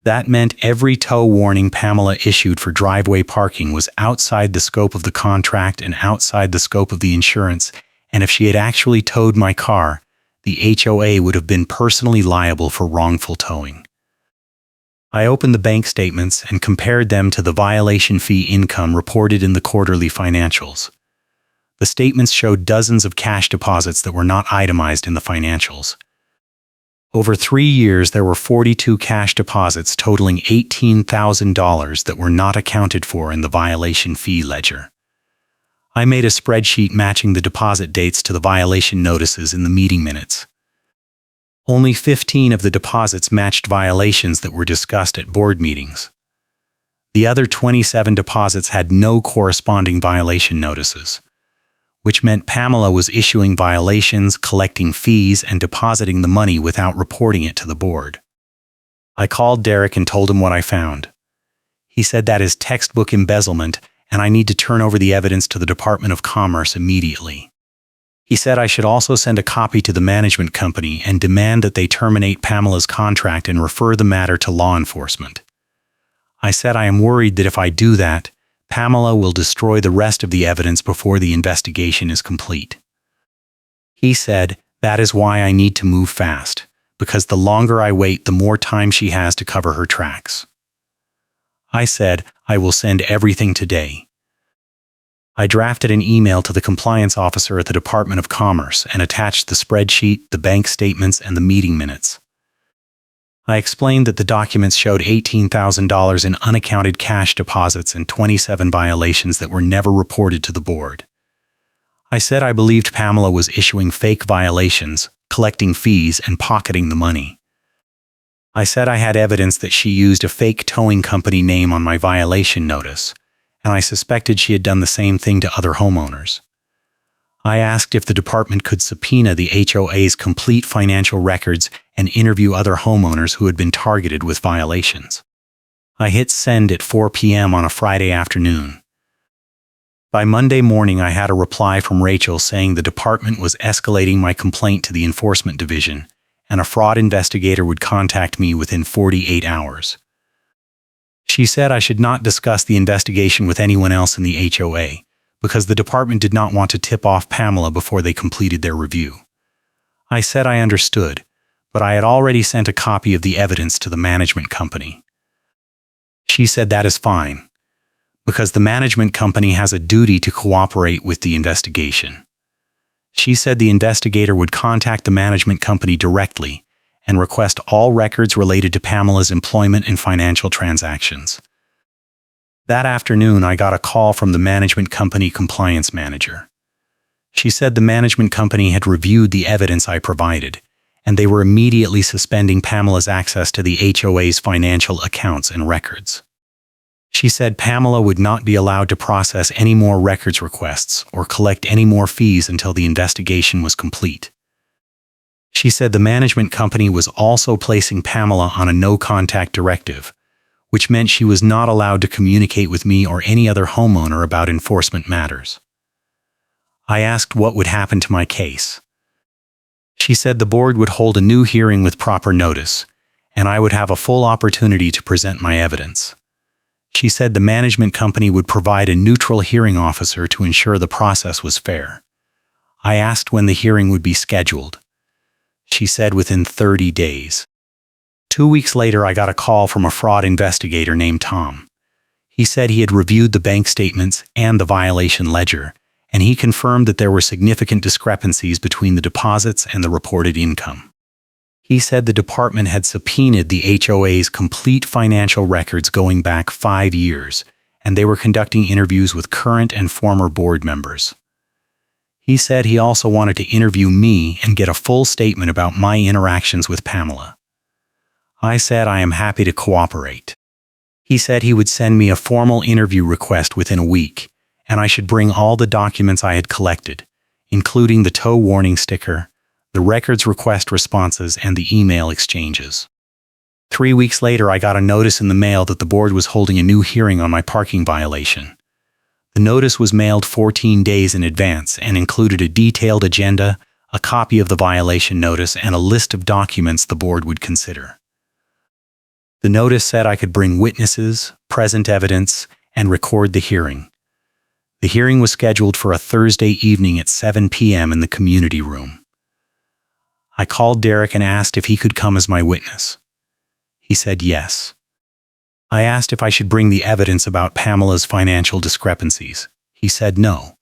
That meant every tow warning Pamela issued for driveway parking was outside the scope of the contract and outside the scope of the insurance, and if she had actually towed my car, the HOA would have been personally liable for wrongful towing. I opened the bank statements and compared them to the violation fee income reported in the quarterly financials. The statements showed dozens of cash deposits that were not itemized in the financials. Over 3 years, there were 42 cash deposits totaling $18,000 that were not accounted for in the violation fee ledger. I made a spreadsheet matching the deposit dates to the violation notices in the meeting minutes. Only 15 of the deposits matched violations that were discussed at board meetings. The other 27 deposits had no corresponding violation notices, which meant Pamela was issuing violations, collecting fees, and depositing the money without reporting it to the board. I called Derek and told him what I found. He said that is textbook embezzlement, and I need to turn over the evidence to the Department of Commerce immediately. He said I should also send a copy to the management company and demand that they terminate Pamela's contract and refer the matter to law enforcement. I said I am worried that if I do that, Pamela will destroy the rest of the evidence before the investigation is complete. He said, that is why I need to move fast, because the longer I wait, the more time she has to cover her tracks. I said, I will send everything today. I drafted an email to the compliance officer at the Department of Commerce and attached the spreadsheet, the bank statements, and the meeting minutes. I explained that the documents showed $18,000 in unaccounted cash deposits and 27 violations that were never reported to the board. I said I believed Pamela was issuing fake violations, collecting fees, and pocketing the money. I said I had evidence that she used a fake towing company name on my violation notice, and I suspected she had done the same thing to other homeowners. I asked if the department could subpoena the HOA's complete financial records and interview other homeowners who had been targeted with violations. I hit send at 4 p.m. on a Friday afternoon. By Monday morning, I had a reply from Rachel saying the department was escalating my complaint to the enforcement division, and a fraud investigator would contact me within 48 hours. She said I should not discuss the investigation with anyone else in the HOA, because the department did not want to tip off Pamela before they completed their review. I said I understood, but I had already sent a copy of the evidence to the management company. She said that is fine, because the management company has a duty to cooperate with the investigation. She said the investigator would contact the management company directly and request all records related to Pamela's employment and financial transactions. That afternoon, I got a call from the management company compliance manager. She said the management company had reviewed the evidence I provided, and they were immediately suspending Pamela's access to the HOA's financial accounts and records. She said Pamela would not be allowed to process any more records requests or collect any more fees until the investigation was complete. She said the management company was also placing Pamela on a no-contact directive, which meant she was not allowed to communicate with me or any other homeowner about enforcement matters. I asked what would happen to my case. She said the board would hold a new hearing with proper notice, and I would have a full opportunity to present my evidence. She said the management company would provide a neutral hearing officer to ensure the process was fair. I asked when the hearing would be scheduled. She said within 30 days. 2 weeks later, I got a call from a fraud investigator named Tom. He said he had reviewed the bank statements and the violation ledger, and he confirmed that there were significant discrepancies between the deposits and the reported income. He said the department had subpoenaed the HOA's complete financial records going back 5 years, and they were conducting interviews with current and former board members. He said he also wanted to interview me and get a full statement about my interactions with Pamela. I said I am happy to cooperate. He said he would send me a formal interview request within a week, and I should bring all the documents I had collected, including the tow warning sticker, the records request responses, and the email exchanges. 3 weeks later, I got a notice in the mail that the board was holding a new hearing on my parking violation. The notice was mailed 14 days in advance and included a detailed agenda, a copy of the violation notice, and a list of documents the board would consider. The notice said I could bring witnesses, present evidence, and record the hearing. The hearing was scheduled for a Thursday evening at 7 p.m. in the community room. I called Derek and asked if he could come as my witness. He said yes. I asked if I should bring the evidence about Pamela's financial discrepancies. He said no,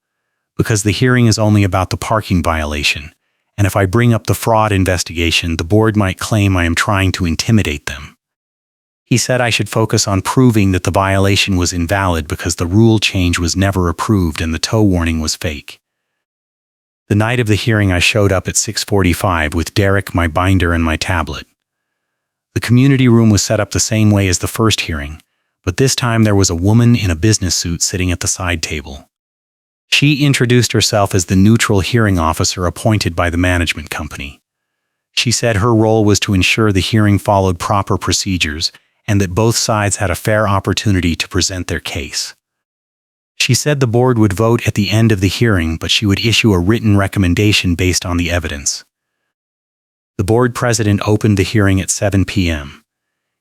because the hearing is only about the parking violation, and if I bring up the fraud investigation, the board might claim I am trying to intimidate them. He said I should focus on proving that the violation was invalid because the rule change was never approved and the tow warning was fake. The night of the hearing, I showed up at 6:45 with Derek, my binder, and my tablet. The community room was set up the same way as the first hearing, but this time there was a woman in a business suit sitting at the side table. She introduced herself as the neutral hearing officer appointed by the management company. She said her role was to ensure the hearing followed proper procedures and that both sides had a fair opportunity to present their case. She said the board would vote at the end of the hearing, but she would issue a written recommendation based on the evidence. The board president opened the hearing at 7 p.m.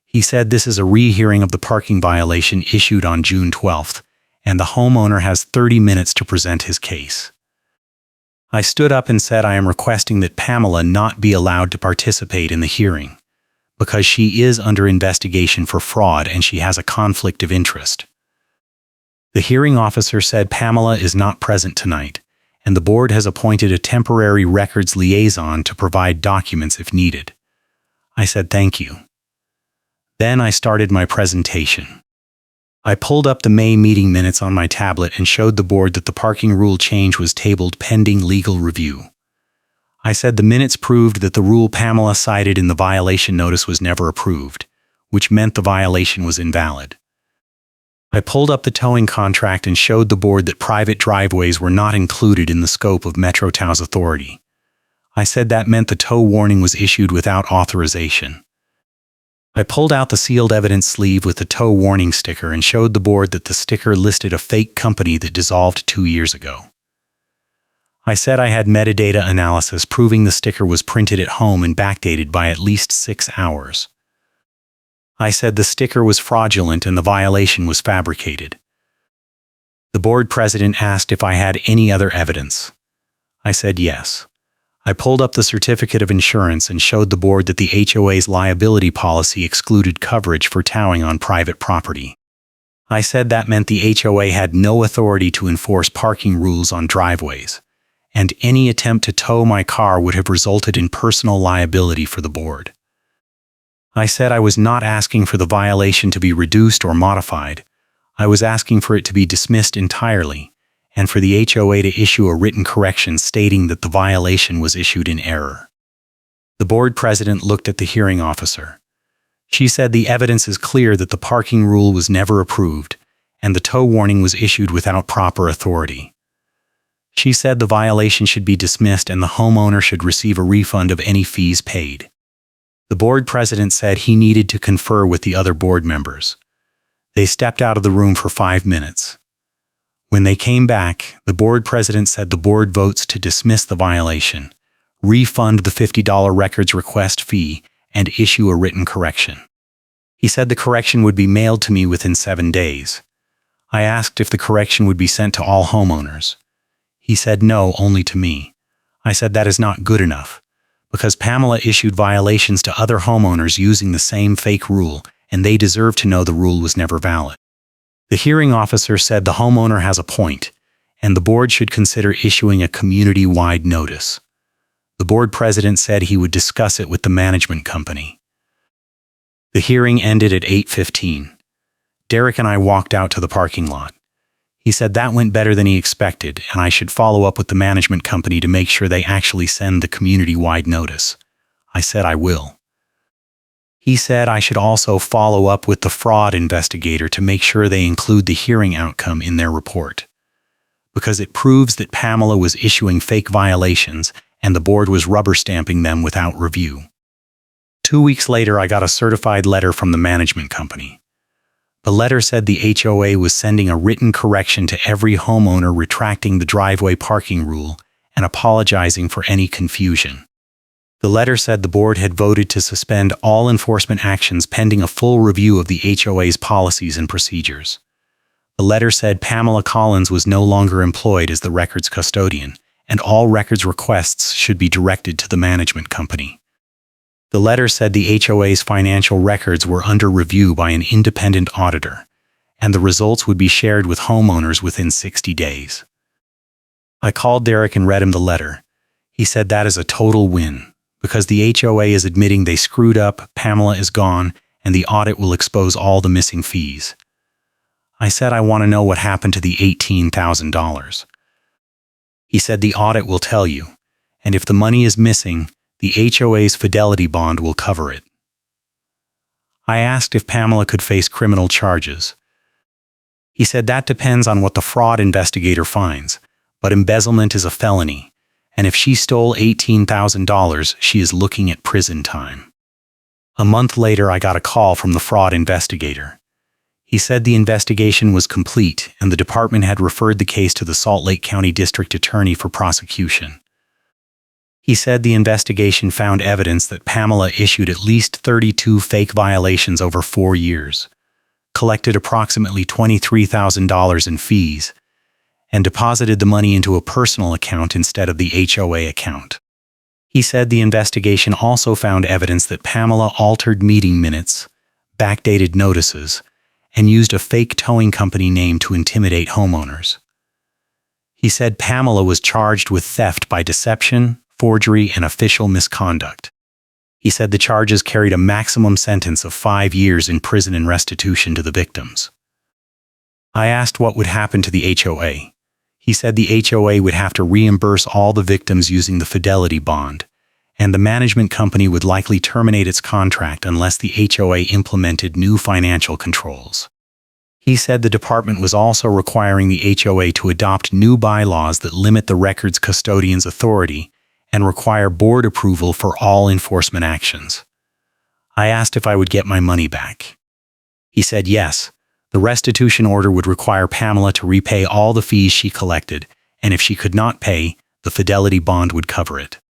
He said this is a rehearing of the parking violation issued on June 12th, and the homeowner has 30 minutes to present his case. I stood up and said I am requesting that Pamela not be allowed to participate in the hearing, because she is under investigation for fraud and she has a conflict of interest. The hearing officer said Pamela is not present tonight, and the board has appointed a temporary records liaison to provide documents if needed. I said thank you. Then I started my presentation. I pulled up the May meeting minutes on my tablet and showed the board that the parking rule change was tabled pending legal review. I said the minutes proved that the rule Pamela cited in the violation notice was never approved, which meant the violation was invalid. I pulled up the towing contract and showed the board that private driveways were not included in the scope of Metro Tow's authority. I said that meant the tow warning was issued without authorization. I pulled out the sealed evidence sleeve with the tow warning sticker and showed the board that the sticker listed a fake company that dissolved 2 years ago. I said I had metadata analysis proving the sticker was printed at home and backdated by at least 6 hours. I said the sticker was fraudulent and the violation was fabricated. The board president asked if I had any other evidence. I said yes. I pulled up the certificate of insurance and showed the board that the HOA's liability policy excluded coverage for towing on private property. I said that meant the HOA had no authority to enforce parking rules on driveways, and any attempt to tow my car would have resulted in personal liability for the board. I said I was not asking for the violation to be reduced or modified. I was asking for it to be dismissed entirely, and for the HOA to issue a written correction stating that the violation was issued in error. The board president looked at the hearing officer. She said the evidence is clear that the parking rule was never approved, and the tow warning was issued without proper authority. She said the violation should be dismissed and the homeowner should receive a refund of any fees paid. The board president said he needed to confer with the other board members. They stepped out of the room for 5 minutes. When they came back, the board president said the board votes to dismiss the violation, refund the $50 records request fee, and issue a written correction. He said the correction would be mailed to me within 7 days. I asked if the correction would be sent to all homeowners. He said no, only to me. I said that is not good enough, because Pamela issued violations to other homeowners using the same fake rule, and they deserve to know the rule was never valid. The hearing officer said the homeowner has a point, and the board should consider issuing a community-wide notice. The board president said he would discuss it with the management company. The hearing ended at 8:15. Derek and I walked out to the parking lot. He said that went better than he expected, and I should follow up with the management company to make sure they actually send the community-wide notice. I said I will. He said I should also follow up with the fraud investigator to make sure they include the hearing outcome in their report, because it proves that Pamela was issuing fake violations and the board was rubber stamping them without review. 2 weeks later, I got a certified letter from the management company. The letter said the HOA was sending a written correction to every homeowner retracting the driveway parking rule and apologizing for any confusion. The letter said the board had voted to suspend all enforcement actions pending a full review of the HOA's policies and procedures. The letter said Pamela Collins was no longer employed as the records custodian, and all records requests should be directed to the management company. The letter said the HOA's financial records were under review by an independent auditor, and the results would be shared with homeowners within 60 days. I called Derek and read him the letter. He said that is a total win, because the HOA is admitting they screwed up, Pamela is gone, and the audit will expose all the missing fees. I said I want to know what happened to the $18,000. He said the audit will tell you, and if the money is missing, the HOA's fidelity bond will cover it. I asked if Pamela could face criminal charges. He said that depends on what the fraud investigator finds, but embezzlement is a felony, and if she stole $18,000, she is looking at prison time. A month later, I got a call from the fraud investigator. He said the investigation was complete and the department had referred the case to the Salt Lake County District Attorney for prosecution. He said the investigation found evidence that Pamela issued at least 32 fake violations over 4 years, collected approximately $23,000 in fees, and deposited the money into a personal account instead of the HOA account. He said the investigation also found evidence that Pamela altered meeting minutes, backdated notices, and used a fake towing company name to intimidate homeowners. He said Pamela was charged with theft by deception, forgery, and official misconduct. He said the charges carried a maximum sentence of 5 years in prison and restitution to the victims. I asked what would happen to the HOA. He said the HOA would have to reimburse all the victims using the fidelity bond, and the management company would likely terminate its contract unless the HOA implemented new financial controls. He said the department was also requiring the HOA to adopt new bylaws that limit the records custodian's authority and require board approval for all enforcement actions. I asked if I would get my money back. He said yes. The restitution order would require Pamela to repay all the fees she collected, and if she could not pay, the fidelity bond would cover it.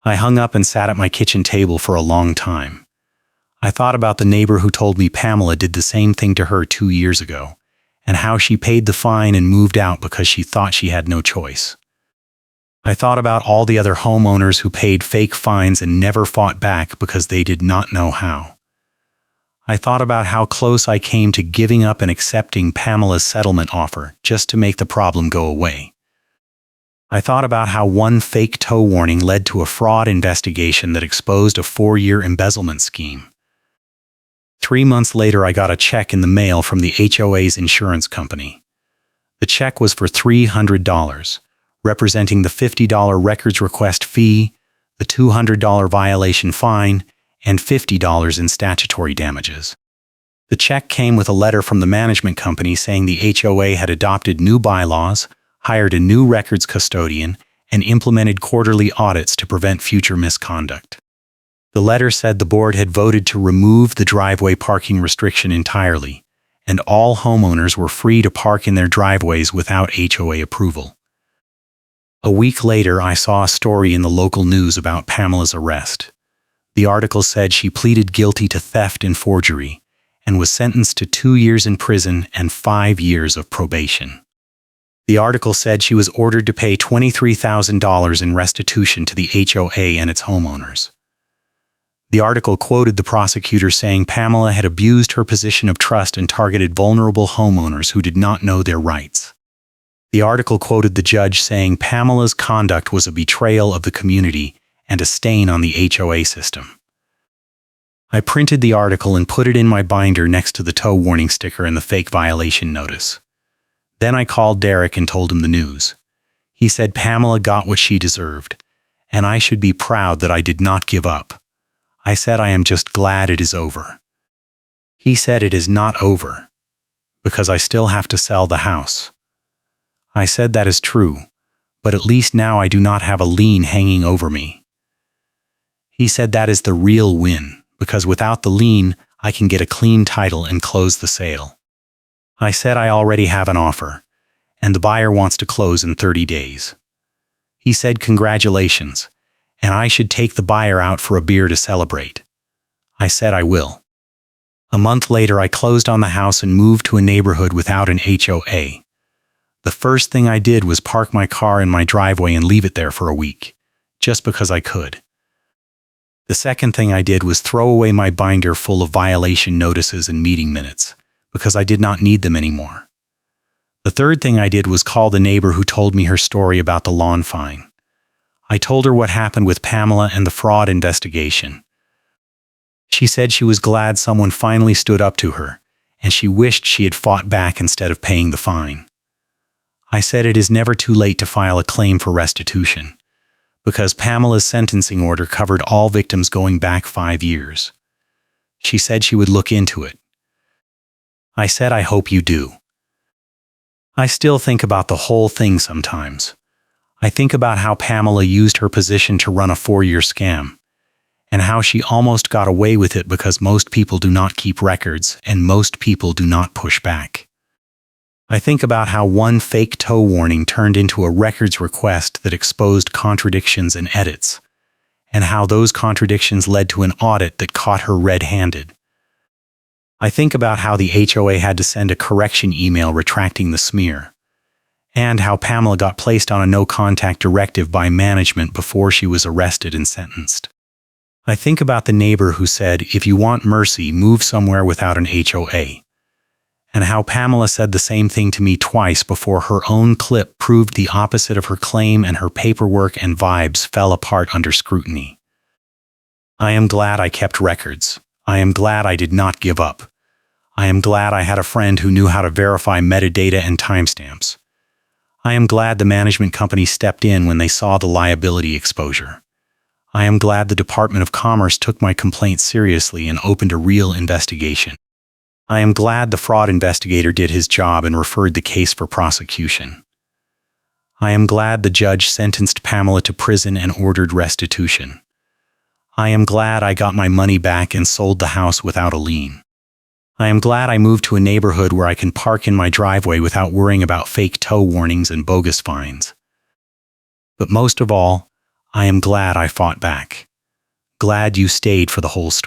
I hung up and sat at my kitchen table for a long time. I thought about the neighbor who told me Pamela did the same thing to her 2 years ago, and how she paid the fine and moved out because she thought she had no choice. I thought about all the other homeowners who paid fake fines and never fought back because they did not know how. I thought about how close I came to giving up and accepting Pamela's settlement offer just to make the problem go away. I thought about how one fake tow warning led to a fraud investigation that exposed a 4-year embezzlement scheme. 3 months later, I got a check in the mail from the HOA's insurance company. The check was for $300, representing the $50 records request fee, the $200 violation fine, and $50 in statutory damages. The check came with a letter from the management company saying the HOA had adopted new bylaws, hired a new records custodian, and implemented quarterly audits to prevent future misconduct. The letter said the board had voted to remove the driveway parking restriction entirely, and all homeowners were free to park in their driveways without HOA approval. A week later, I saw a story in the local news about Pamela's arrest. The article said she pleaded guilty to theft and forgery and was sentenced to 2 years in prison and 5 years of probation. The article said she was ordered to pay $23,000 in restitution to the HOA and its homeowners. The article quoted the prosecutor saying Pamela had abused her position of trust and targeted vulnerable homeowners who did not know their rights. The article quoted the judge saying Pamela's conduct was a betrayal of the community and a stain on the HOA system. I printed the article and put it in my binder next to the tow warning sticker and the fake violation notice. Then I called Derek and told him the news. He said Pamela got what she deserved, and I should be proud that I did not give up. I said I am just glad it is over. He said it is not over, because I still have to sell the house. I said that is true, but at least now I do not have a lien hanging over me. He said that is the real win, because without the lien, I can get a clean title and close the sale. I said I already have an offer, and the buyer wants to close in 30 days. He said congratulations, and I should take the buyer out for a beer to celebrate. I said I will. A month later, I closed on the house and moved to a neighborhood without an HOA. The first thing I did was park my car in my driveway and leave it there for a week, just because I could. The second thing I did was throw away my binder full of violation notices and meeting minutes, because I did not need them anymore. The third thing I did was call the neighbor who told me her story about the lawn fine. I told her what happened with Pamela and the fraud investigation. She said she was glad someone finally stood up to her, and she wished she had fought back instead of paying the fine. I said it is never too late to file a claim for restitution, because Pamela's sentencing order covered all victims going back 5 years. She said she would look into it. I said I hope you do. I still think about the whole thing sometimes. I think about how Pamela used her position to run a 4-year scam, and how she almost got away with it because most people do not keep records and most people do not push back. I think about how one fake tow warning turned into a records request that exposed contradictions and edits, and how those contradictions led to an audit that caught her red-handed. I think about how the HOA had to send a correction email retracting the smear, and how Pamela got placed on a no-contact directive by management before she was arrested and sentenced. I think about the neighbor who said, if you want mercy, move somewhere without an HOA, and how Pamela said the same thing to me twice before her own clip proved the opposite of her claim and her paperwork and vibes fell apart under scrutiny. I am glad I kept records. I am glad I did not give up. I am glad I had a friend who knew how to verify metadata and timestamps. I am glad the management company stepped in when they saw the liability exposure. I am glad the Department of Commerce took my complaint seriously and opened a real investigation. I am glad the fraud investigator did his job and referred the case for prosecution. I am glad the judge sentenced Pamela to prison and ordered restitution. I am glad I got my money back and sold the house without a lien. I am glad I moved to a neighborhood where I can park in my driveway without worrying about fake tow warnings and bogus fines. But most of all, I am glad I fought back. Glad you stayed for the whole story.